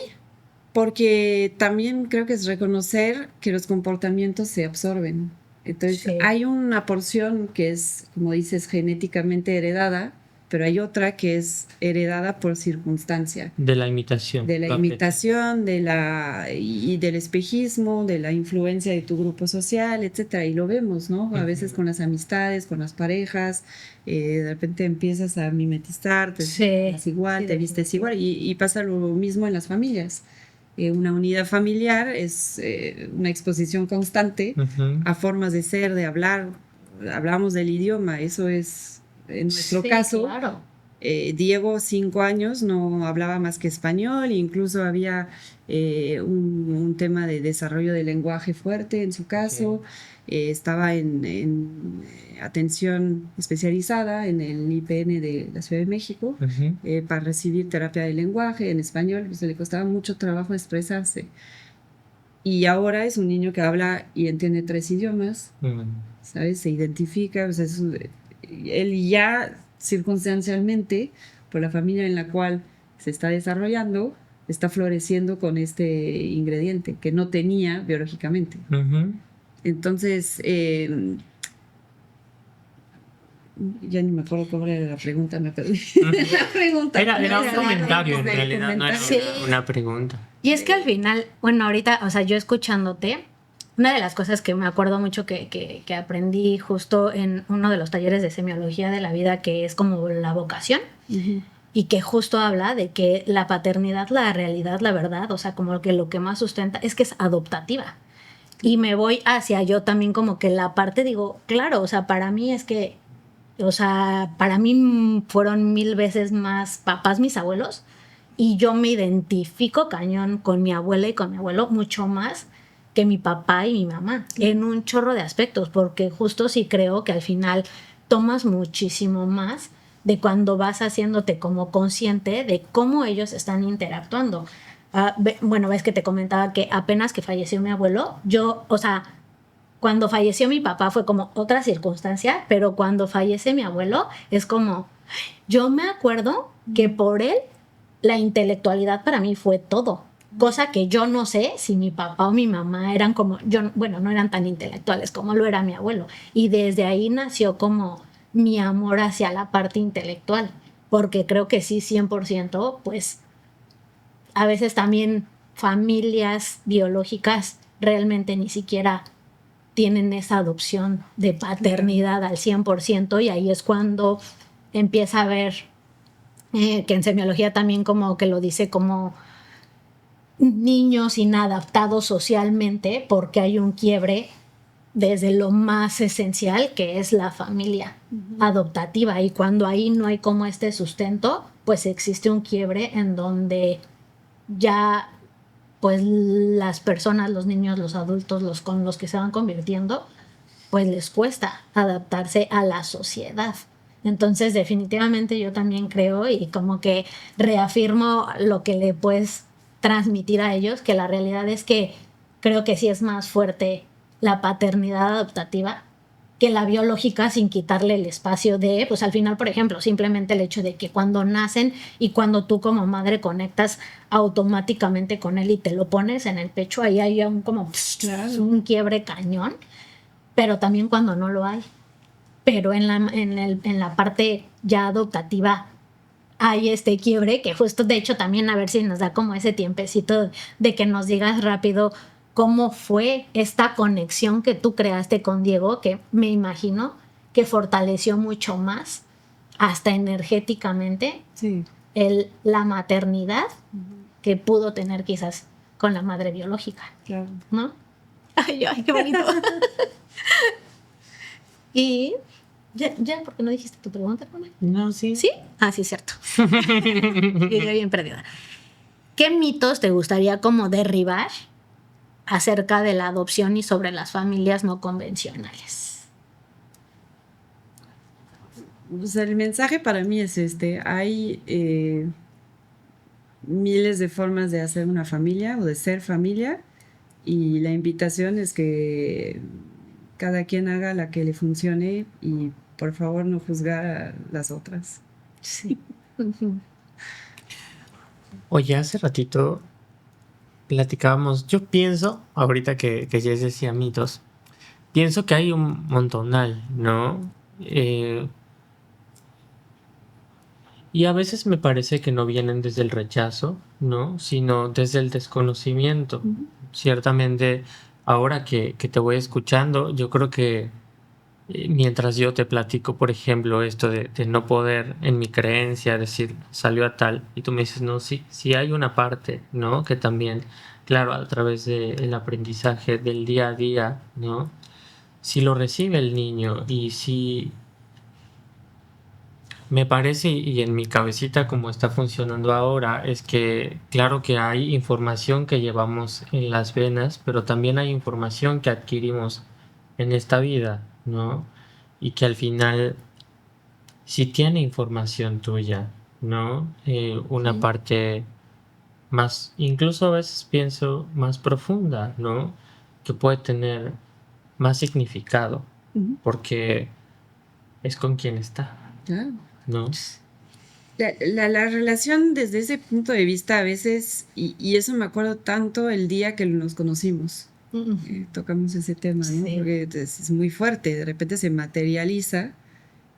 porque también creo que es reconocer que los comportamientos se absorben. Entonces, Sí. hay una porción que es, como dices, genéticamente heredada, pero hay otra que es heredada por circunstancia. De la imitación. De la Lo que- imitación, y del espejismo, de la influencia de tu grupo social, etcétera. Y lo vemos, ¿no? A veces con las amistades, con las parejas, de repente empiezas a mimetizar, te Sí. hablas igual, Sí, te vistes igual, y pasa lo mismo en las familias. Una unidad familiar es una exposición constante Ujú. a formas de ser, de hablar. Hablamos del idioma, eso es, en nuestro Sí, caso, claro. Diego, 5 años, no hablaba más que español, incluso había un tema de desarrollo del lenguaje fuerte en su caso. Estaba en atención especializada en el IPN de la Ciudad de México, Ujú. para recibir terapia de lenguaje en español, pues le costaba mucho trabajo expresarse. Y ahora es un niño que habla y entiende 3 idiomas, Mm. ¿sabes? Se identifica, o sea, él ya circunstancialmente, por la familia en la cual se está desarrollando, está floreciendo con este ingrediente que no tenía biológicamente. Ujú. Entonces, ya ni me acuerdo cómo era la pregunta, me perdí. La pregunta. Era un Era comentario, en del realidad, no era Sí. una pregunta. Y es que al final, bueno, ahorita, o sea, yo escuchándote, una de las cosas que me acuerdo mucho que aprendí justo en uno de los talleres de semiología de la vida, que es como la vocación, Ujú. y que justo habla de que la paternidad, la realidad, la verdad, o sea, como que lo que más sustenta es que es adoptativa. Y me voy hacia yo también como que la parte, digo, claro, o sea, para mí es que, o sea, para mí fueron 1000 veces más papás mis abuelos, y yo me identifico cañón con mi abuela y con mi abuelo mucho más que mi papá y mi mamá, en un chorro de aspectos, porque justo sí creo que al final tomas muchísimo más de cuando vas haciéndote como consciente de cómo ellos están interactuando. Bueno, ves que te comentaba que apenas que falleció mi abuelo, yo, o sea, cuando falleció mi papá fue como otra circunstancia, pero cuando fallece mi abuelo es como, yo me acuerdo que por él la intelectualidad para mí fue todo. Cosa que yo no sé si mi papá o mi mamá eran como, yo, bueno, no eran tan intelectuales como lo era mi abuelo. Y desde ahí nació como mi amor hacia la parte intelectual. Porque creo que sí, 100%, pues a veces también familias biológicas realmente ni siquiera tienen esa adopción de paternidad al 100%, y ahí es cuando empieza a haber, que en semiología también como que lo dice, como niños inadaptados socialmente, porque hay un quiebre desde lo más esencial, que es la familia adoptativa, y cuando ahí no hay como este sustento, pues existe un quiebre en donde ya pues las personas, los niños, los adultos, los con los que se van convirtiendo, pues les cuesta adaptarse a la sociedad. Entonces definitivamente yo también creo, y como que reafirmo lo que le puedes transmitir a ellos, que la realidad es que creo que sí es más fuerte la paternidad adoptativa que la biológica, sin quitarle el espacio de, pues al final, por ejemplo, simplemente el hecho de que cuando nacen y cuando tú como madre conectas automáticamente con él y te lo pones en el pecho, ahí hay un como un quiebre cañón, pero también cuando no lo hay. Pero en la parte ya adoptativa hay este quiebre, que justo, de hecho, también a ver si nos da como ese tiempecito de que nos digas rápido cómo fue esta conexión que tú creaste con Diego, que me imagino que fortaleció mucho más, hasta energéticamente, Sí. la maternidad que pudo tener quizás con la madre biológica, Claro. ¿no? Ay, qué bonito. Y ya, ¿por qué no dijiste tu pregunta, Pamela? No, sí. ¿Sí? Ah, sí, cierto. Llegué bien perdida. ¿Qué mitos te gustaría como derribar acerca de la adopción y sobre las familias no convencionales? Pues el mensaje para mí es hay miles de formas de hacer una familia o de ser familia, y la invitación es que cada quien haga la que le funcione y por favor no juzgar a las otras. Sí. Oye, hace ratito platicábamos, yo pienso, ahorita que Jess decía mitos, pienso que hay un montonal, ¿no? Y a veces me parece que no vienen desde el rechazo, ¿no? Sino desde el desconocimiento. Ciertamente, ahora que te voy escuchando, yo creo que mientras yo te platico, por ejemplo, esto de no poder en mi creencia decir salió a tal, y tú me dices, no, sí, sí hay una parte, ¿no? Que también, claro, a través del aprendizaje del día a día, ¿no? Si lo recibe el niño y si me parece, y en mi cabecita como está funcionando ahora, es que claro que hay información que llevamos en las venas, pero también hay información que adquirimos en esta vida, ¿no? Y que al final sí tiene información tuya, ¿no? Una Sí. parte más, incluso a veces pienso más profunda, ¿no? Que puede tener más significado, porque es con quien está, Claro. ¿no? La relación desde ese punto de vista a veces, y eso me acuerdo tanto el día que nos conocimos, tocamos ese tema, ¿no? Sí. Porque es muy fuerte, de repente se materializa.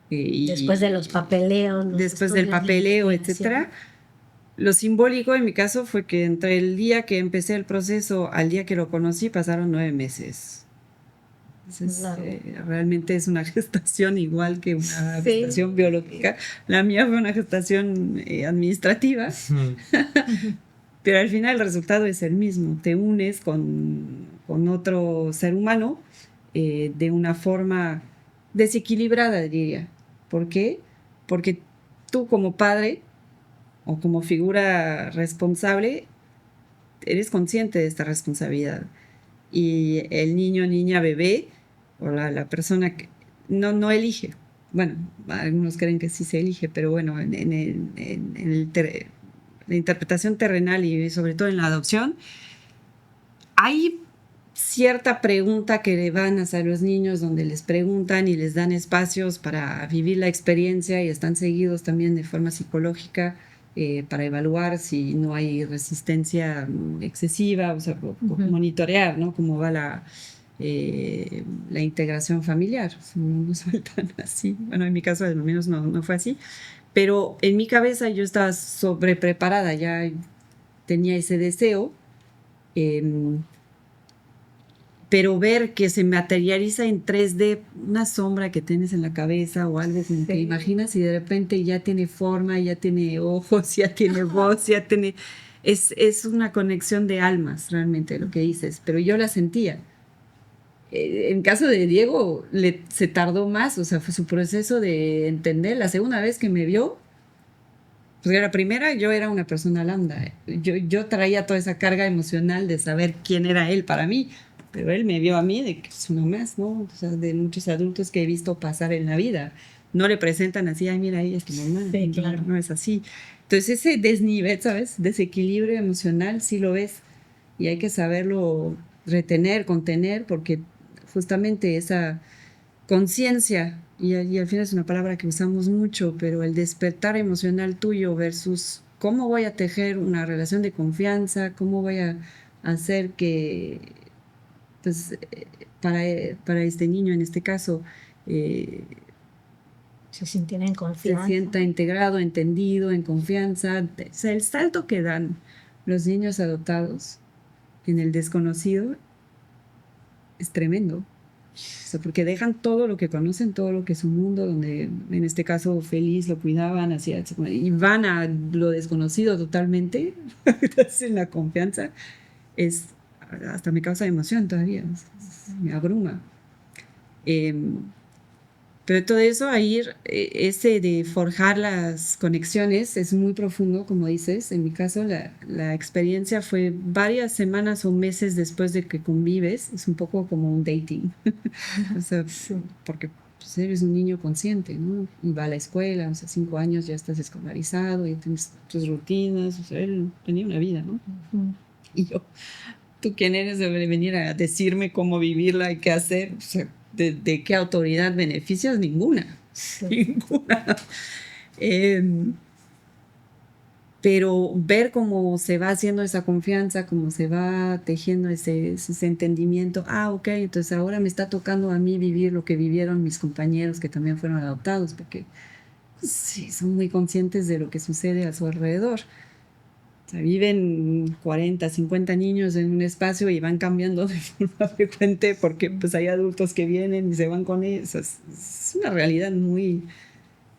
Después de los papeleos. Después del papeleo, etcétera. Lo simbólico en mi caso fue que entre el día que empecé el proceso al día que lo conocí pasaron 9 meses. Entonces, Claro. realmente es una gestación igual que una Sí. gestación biológica. La mía fue una gestación administrativa, pero al final el resultado es el mismo. Te unes con otro ser humano de una forma desequilibrada, diría. ¿Por qué? Porque tú como padre o como figura responsable eres consciente de esta responsabilidad. Y el niño, niña, bebé, o la persona que no elige. Bueno, algunos creen que sí se elige, pero bueno, la interpretación terrenal y sobre todo en la adopción, hay cierta pregunta que le van a hacer los niños, donde les preguntan y les dan espacios para vivir la experiencia, y están seguidos también de forma psicológica para evaluar si no hay resistencia excesiva, o sea, monitorear, ¿no? Cómo va la integración familiar. No sueltan así. Bueno, en mi caso al menos no fue así, pero en mi cabeza yo estaba sobrepreparada, ya tenía ese deseo. pero ver que se materializa en 3D una sombra que tienes en la cabeza o algo como que imaginas y de repente ya tiene forma, ya tiene ojos, ya tiene voz, ya tiene... Es una conexión de almas realmente lo que dices, pero yo la sentía. En caso de Diego, se tardó más, o sea, fue su proceso de entender. La segunda vez que me vio, pues la primera yo era una persona lambda. Yo traía toda esa carga emocional de saber quién era él para mí, pero él me vio a mí de que es uno más, ¿no? O sea, de muchos adultos que he visto pasar en la vida. No le presentan así, ay, mira, ella es tu mamá. Sí, claro. No es así. Entonces ese desnivel, ¿sabes? Desequilibrio emocional, sí lo ves. Y hay que saberlo retener, contener, porque justamente esa conciencia, y al final es una palabra que usamos mucho, pero el despertar emocional tuyo versus cómo voy a tejer una relación de confianza, cómo voy a hacer que, pues, para este niño en este caso, Se sintiera en confianza. se sienta integrado, entendido, en confianza. O sea, el salto que dan los niños adoptados en el desconocido es tremendo. O sea, porque dejan todo lo que conocen, todo lo que es un mundo, donde en este caso feliz lo cuidaban, y van a lo desconocido totalmente, en la confianza, hasta me causa emoción todavía, me abruma. Pero todo eso, ese de forjar las conexiones es muy profundo, como dices. En mi caso, la experiencia fue varias semanas o meses después de que convives. Es un poco como un dating. O sea, porque pues, eres un niño consciente, ¿no? Y va a la escuela, o sea, 5 años ya estás escolarizado, ya tienes tus rutinas. O sea, él tenía una vida, ¿no? Y yo, ¿tú quién eres de venir a decirme cómo vivirla y qué hacer? O sea, ¿de qué autoridad beneficias? Ninguna. Sí. Ninguna. Pero ver cómo se va haciendo esa confianza, cómo se va tejiendo ese entendimiento. Ok, entonces ahora me está tocando a mí vivir lo que vivieron mis compañeros que también fueron adoptados, porque sí, son muy conscientes de lo que sucede a su alrededor. O sea, viven 40, 50 niños en un espacio y van cambiando de forma frecuente porque pues, hay adultos que vienen y se van con ellos. Es una realidad muy,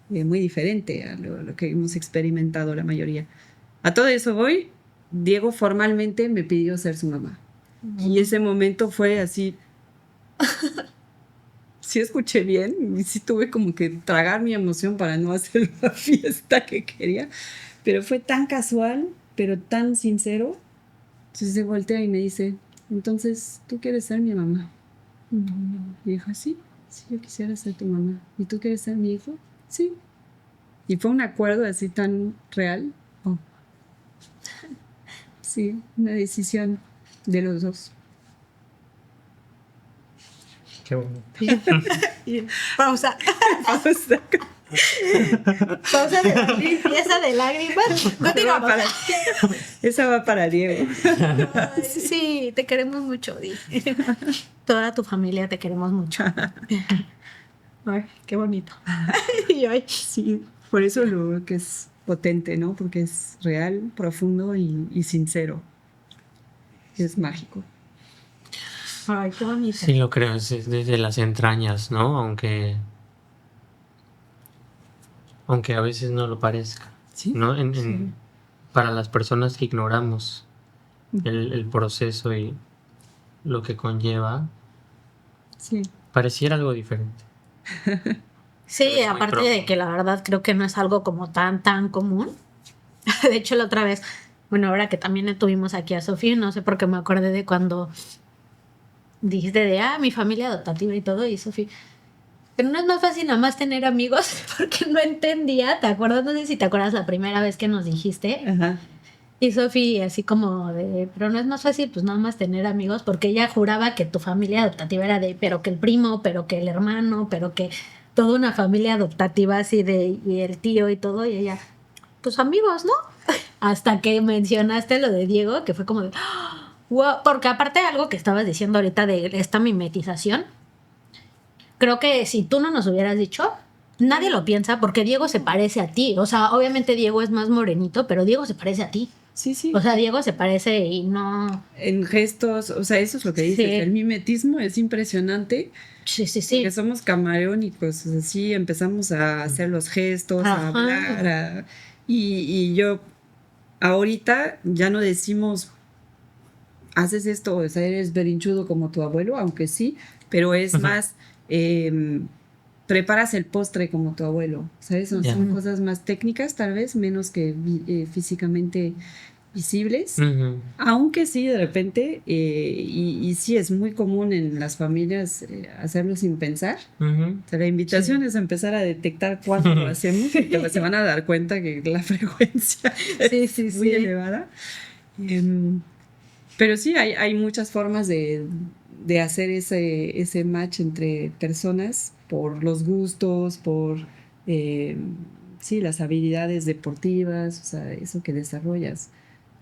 muy diferente a lo que hemos experimentado la mayoría. A todo eso voy, Diego formalmente me pidió ser su mamá. Y ese momento fue así... Sí escuché bien y sí tuve como que tragar mi emoción para no hacer la fiesta que quería. Pero fue tan casual, pero tan sincero. Entonces se voltea y me dice, entonces, ¿tú quieres ser mi mamá? Y dijo, sí, yo quisiera ser tu mamá. ¿Y tú quieres ser mi hijo? Sí. Y fue un acuerdo así tan real. Sí, una decisión de los dos. Qué bonito. Pausa. Pausa de la limpieza de lágrimas. Continuamos. Esa va para Diego. Ay, sí, te queremos mucho, Di. Toda tu familia te queremos mucho. Ay, qué bonito. Sí, por eso lo que es potente, ¿no? Porque es real, profundo y sincero. Es mágico. Ay, qué bonito. Sí, lo creo, es desde las entrañas, ¿no? Aunque a veces no lo parezca, ¿Sí? ¿no? Sí. Para las personas que ignoramos el proceso y lo que conlleva, Sí. pareciera algo diferente. Sí, aparte de que la verdad creo que no es algo como tan común. De hecho, la otra vez, bueno, ahora que también tuvimos aquí a Sofía, no sé por qué me acordé de cuando dijiste de, mi familia adoptativa y todo, y Sofía, pero no es más fácil nada más tener amigos, porque no entendía, ¿te acuerdas? No sé si te acuerdas la primera vez que nos dijiste. Ajá. Y Sofía así como de, pero no es más fácil pues nada más tener amigos, porque ella juraba que tu familia adoptativa era de, pero que el primo, pero que el hermano, pero que toda una familia adoptativa así de, y el tío y todo, y ella, pues amigos, ¿no? Hasta que mencionaste lo de Diego, que fue como de, wow, porque aparte de algo que estabas diciendo ahorita de esta mimetización, creo que si tú no nos hubieras dicho, nadie lo piensa porque Diego se parece a ti. O sea, obviamente Diego es más morenito, pero Diego se parece a ti. Sí, sí. O sea, Diego se parece y no... En gestos, o sea, eso es lo que dices. Sí. El mimetismo es impresionante. Sí, sí, sí. Porque somos camaleónicos, o sea, sí empezamos a hacer los gestos, Ajá. a hablar, y yo ahorita ya no decimos haces esto, o sea, eres berinchudo como tu abuelo, aunque sí, pero es más preparas el postre como tu abuelo, ¿sabes? Son cosas más técnicas tal vez, menos que físicamente visibles, aunque sí de repente, y sí es muy común en las familias hacerlo sin pensar. O sea, la invitación es empezar a detectar cuándo lo hacemos y se van a dar cuenta que la frecuencia es muy elevada. Pero sí, hay muchas formas de hacer ese match entre personas por los gustos, por sí, las habilidades deportivas, o sea, eso que desarrollas,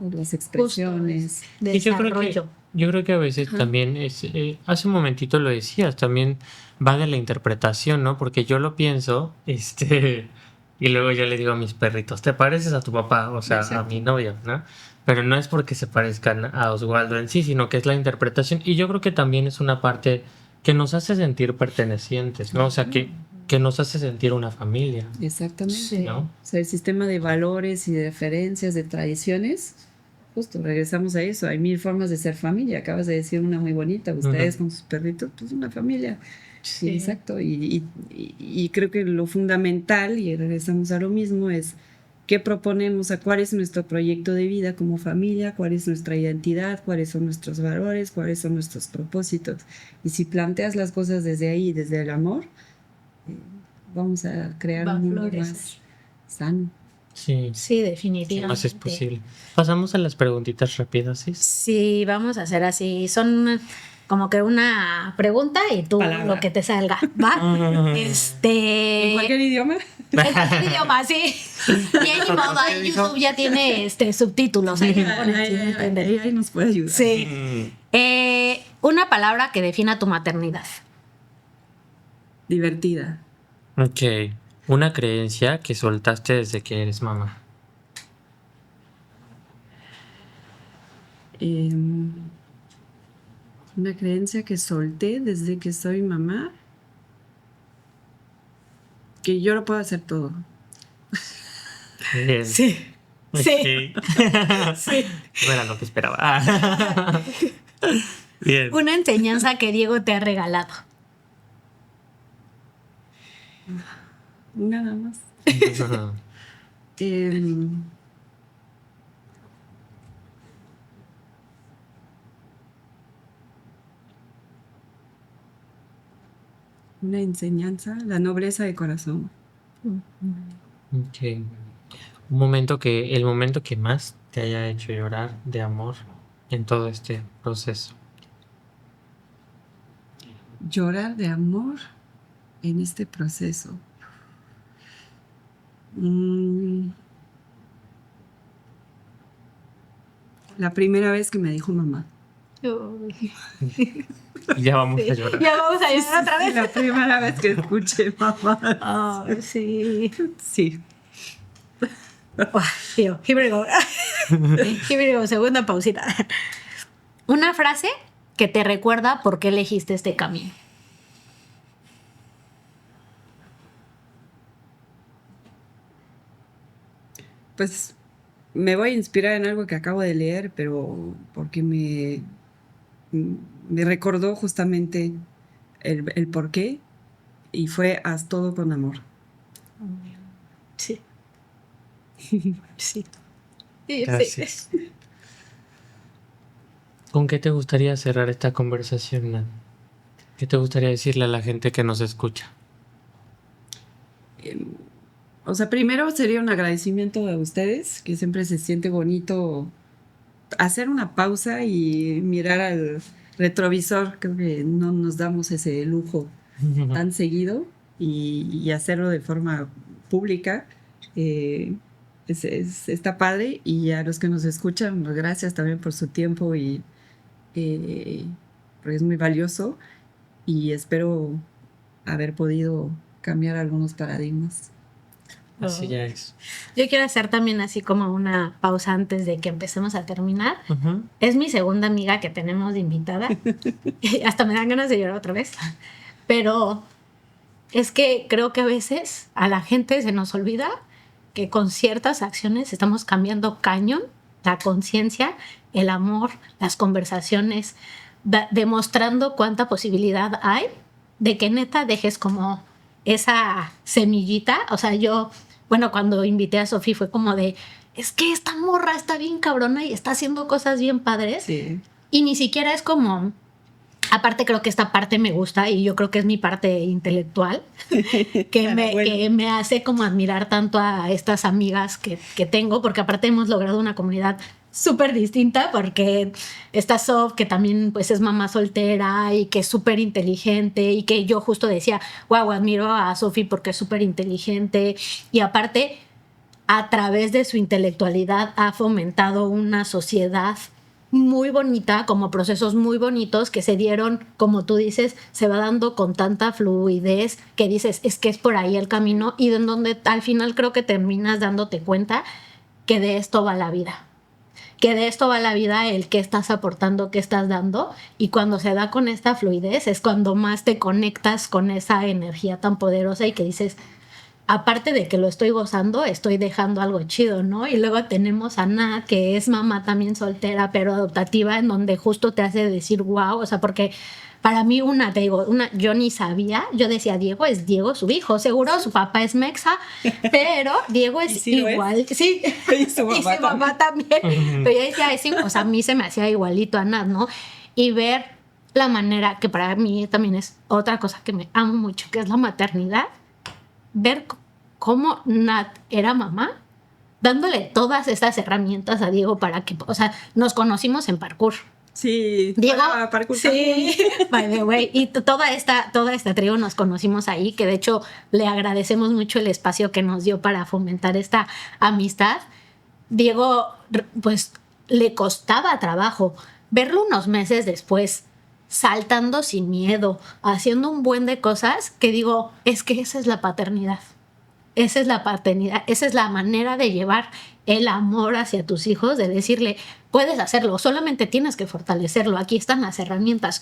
o las expresiones. Y yo creo que a veces también es, hace un momentito lo decías, también va de la interpretación, ¿no? Porque yo lo pienso, y luego yo le digo a mis perritos, ¿te pareces a tu papá? O sea, a mi novio, ¿no? Pero no es porque se parezcan a Oswaldo en sí, sino que es la interpretación. Y yo creo que también es una parte que nos hace sentir pertenecientes, ¿no? O sea, que nos hace sentir una familia. Exactamente. ¿No? O sea, el sistema de valores y de referencias, de tradiciones, justo regresamos a eso. Hay 1000 formas de ser familia. Acabas de decir una muy bonita. Ustedes con sus perritos, pues una familia. Sí, exacto. Y creo que lo fundamental, y regresamos a lo mismo, es qué proponemos, a cuál es nuestro proyecto de vida como familia, cuál es nuestra identidad, cuáles son nuestros valores, cuáles son nuestros propósitos. Y si planteas las cosas desde ahí, desde el amor, vamos a crear un mundo más sano. Sí, definitivamente. Más es posible. Pasamos a las preguntitas rápidas, ¿sí? Sí, vamos a hacer así. Son como que una pregunta y tú lo que te salga, ¿va? ¿En cualquier idioma? En cualquier idioma, sí. Y ahí, modo, ahí YouTube ya tiene subtítulos. Ahí nos puede ayudar. Sí. Una palabra que defina tu maternidad. Divertida. Ok. Una creencia que soltaste desde que eres mamá. Una creencia que solté desde que soy mamá, que yo lo puedo hacer todo. Bien. Sí. Okay. Sí. No era lo que esperaba. Bien. Una enseñanza que Diego te ha regalado. Nada más. Una enseñanza, la nobleza de corazón. Okay. El momento que más te haya hecho llorar de amor en todo este proceso. Llorar de amor en este proceso. La primera vez que me dijo mamá. Ya vamos a llorar. Ya vamos a llorar otra vez. La primera vez que escuché mamá. Oh, sí. Sí. Tío, here we go. Here we go, segunda pausita. Una frase que te recuerda por qué elegiste este camino. Pues me voy a inspirar en algo que acabo de leer, pero porque me recordó justamente el por qué, y fue haz todo con amor. Sí. Sí. Gracias. ¿Con qué te gustaría cerrar esta conversación, Nan? ¿Qué te gustaría decirle a la gente que nos escucha? O sea, primero sería un agradecimiento a ustedes, que siempre se siente bonito hacer una pausa y mirar al retrovisor. Creo que no nos damos ese lujo tan seguido, y hacerlo de forma pública está padre. Y a los que nos escuchan, gracias también por su tiempo, y porque es muy valioso, y espero haber podido cambiar algunos paradigmas. Así ya es. Yo quiero hacer también así como una pausa antes de que empecemos a terminar. Ujú. Es mi segunda amiga que tenemos de invitada. Y hasta me dan ganas de llorar otra vez. Pero es que creo que a veces a la gente se nos olvida que con ciertas acciones estamos cambiando cañón la conciencia, el amor, las conversaciones, demostrando cuánta posibilidad hay de que neta dejes como esa semillita. O sea, yo, bueno, cuando invité a Sofía fue como de, es que esta morra está bien cabrona y está haciendo cosas bien padres. Sí. Y ni siquiera es como... Aparte creo que esta parte me gusta y yo creo que es mi parte intelectual que me hace como admirar tanto a estas amigas que tengo, porque aparte hemos logrado una comunidad súper distinta, porque está Sof, que también pues es mamá soltera y que es súper inteligente, y que yo justo decía, wow, admiro a Sofi porque es súper inteligente, y aparte a través de su intelectualidad ha fomentado una sociedad muy bonita, como procesos muy bonitos que se dieron, como tú dices, se va dando con tanta fluidez que dices, es que es por ahí el camino, y en donde al final creo que terminas dándote cuenta que de esto va la vida. Que de esto va la vida, el que estás aportando, qué estás dando, y cuando se da con esta fluidez es cuando más te conectas con esa energía tan poderosa y que dices, aparte de que lo estoy gozando, estoy dejando algo chido, ¿no? Y luego tenemos a Nat, que es mamá también soltera, pero adoptativa, en donde justo te hace decir, wow, o sea, porque para mí yo ni sabía, yo decía, Diego es Diego, su hijo, seguro su papá es mexa, pero Diego es sí igual, sí, y su mamá también. Pero yo decía, o sea, a mí se me hacía igualito a Nat, ¿no? Y ver la manera, que para mí también es otra cosa que me amo mucho, que es la maternidad, ver cómo Nat era mamá, dándole todas estas herramientas a Diego para que, o sea, nos conocimos en parkour. Sí, Diego, parkour. sí, by the way, y toda esta tribu nos conocimos ahí, que de hecho le agradecemos mucho el espacio que nos dio para fomentar esta amistad. Diego, pues, le costaba trabajo verlo unos meses después, saltando sin miedo, haciendo un buen de cosas, que digo, es que esa es la paternidad. Esa es la paternidad, esa es la manera de llevar el amor hacia tus hijos, de decirle, puedes hacerlo, solamente tienes que fortalecerlo, aquí están las herramientas,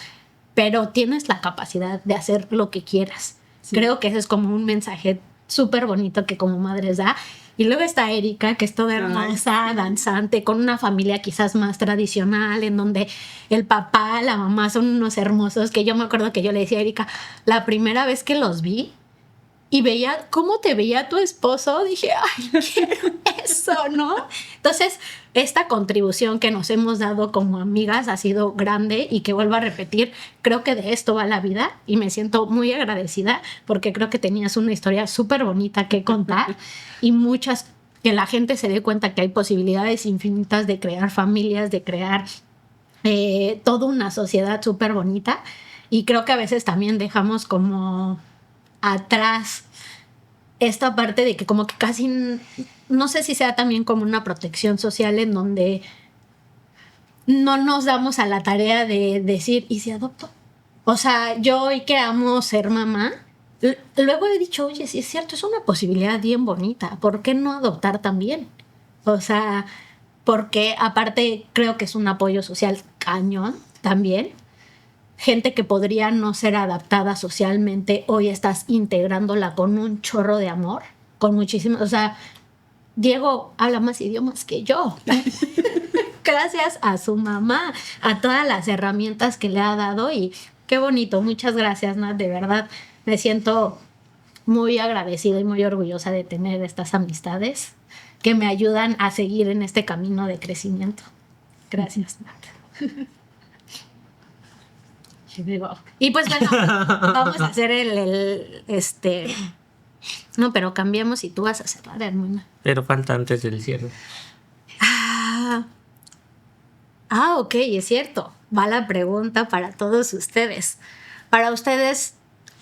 pero tienes la capacidad de hacer lo que quieras. Sí. Creo que ese es como un mensaje súper bonito que como madres da. Y luego está Erika, que es toda hermosa, danzante, con una familia quizás más tradicional, en donde el papá, la mamá son unos hermosos, que yo me acuerdo que yo le decía a Erika, la primera vez que los vi, y veía cómo te veía tu esposo, dije, ay, quiero eso, ¿no? Entonces, esta contribución que nos hemos dado como amigas ha sido grande, y que vuelvo a repetir, creo que de esto va la vida, y me siento muy agradecida porque creo que tenías una historia súper bonita que contar y muchas, que la gente se dé cuenta que hay posibilidades infinitas de crear familias, de crear toda una sociedad súper bonita, y creo que a veces también dejamos como atrás esta parte de que como que casi, no sé si sea también como una protección social en donde no nos damos a la tarea de decir, ¿y si adopto? O sea, yo hoy que amo ser mamá, luego he dicho, oye, sí es cierto, es una posibilidad bien bonita, ¿por qué no adoptar también? O sea, porque aparte creo que es un apoyo social cañón también. Gente que podría no ser adaptada socialmente, hoy estás integrándola con un chorro de amor, con muchísimo, o sea, Diego habla más idiomas que yo. Gracias a su mamá, a todas las herramientas que le ha dado, y qué bonito, muchas gracias, Nat, de verdad, me siento muy agradecida y muy orgullosa de tener estas amistades que me ayudan a seguir en este camino de crecimiento. Gracias, Nat. Y pues bueno, vamos a hacer no, pero cambiamos y tú vas a cerrar, hermana. Pero falta antes del cierre. Ok, es cierto. Va la pregunta para todos ustedes. Para ustedes,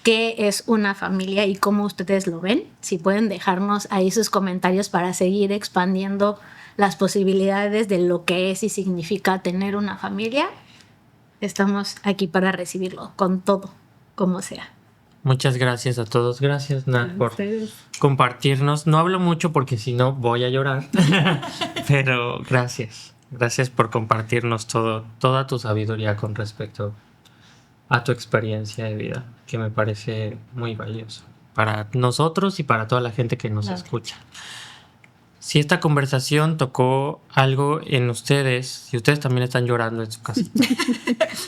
¿qué es una familia y cómo ustedes lo ven? Si pueden dejarnos ahí sus comentarios para seguir expandiendo las posibilidades de lo que es y significa tener una familia. Estamos aquí para recibirlo con todo, como sea. Muchas gracias a todos. Gracias, Nat, por Ustedes. compartirnos. No hablo mucho porque si no voy a llorar. Pero gracias. Gracias por compartirnos toda tu sabiduría con respecto a tu experiencia de vida, que me parece muy valioso para nosotros y para toda la gente que nos escucha. Si esta conversación tocó algo en ustedes, si ustedes también están llorando en su casa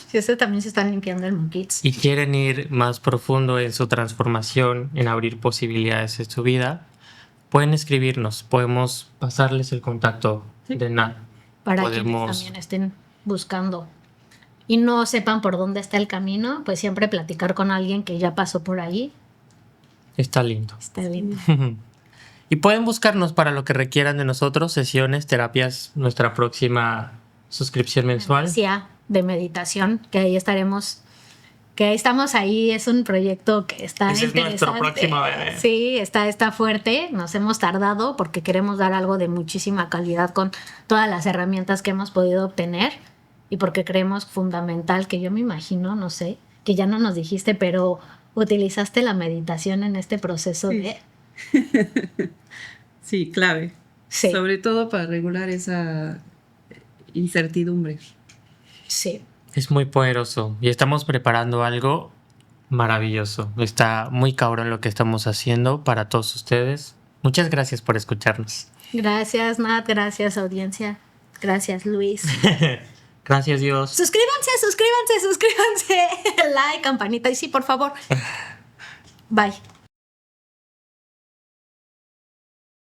Si ustedes también se están limpiando el moquitz. y quieren ir más profundo en su transformación, en abrir posibilidades en su vida, pueden escribirnos. Podemos pasarles el contacto de Nat. Para quienes también estén buscando y no sepan por dónde está el camino, pues siempre platicar con alguien que ya pasó por ahí. Está lindo. Está bien. Y pueden buscarnos para lo que requieran de nosotros, sesiones, terapias, nuestra próxima suscripción mensual. De meditación, que ahí estaremos, que estamos ahí, es un proyecto que está Ese interesante. es nuestro próximo bebé. Sí, está fuerte, nos hemos tardado porque queremos dar algo de muchísima calidad con todas las herramientas que hemos podido obtener y porque creemos fundamental, que yo me imagino, no sé, que ya no nos dijiste, pero utilizaste la meditación en este proceso de... Sí, clave. Sí. Sobre todo para regular esa incertidumbre. Sí. Es muy poderoso y estamos preparando algo maravilloso. Está muy cabrón lo que estamos haciendo para todos ustedes. Muchas gracias por escucharnos. Gracias, Nat, gracias, audiencia. Gracias, Luis. Gracias, Dios. Suscríbanse. Like, campanita y sí, por favor. Bye.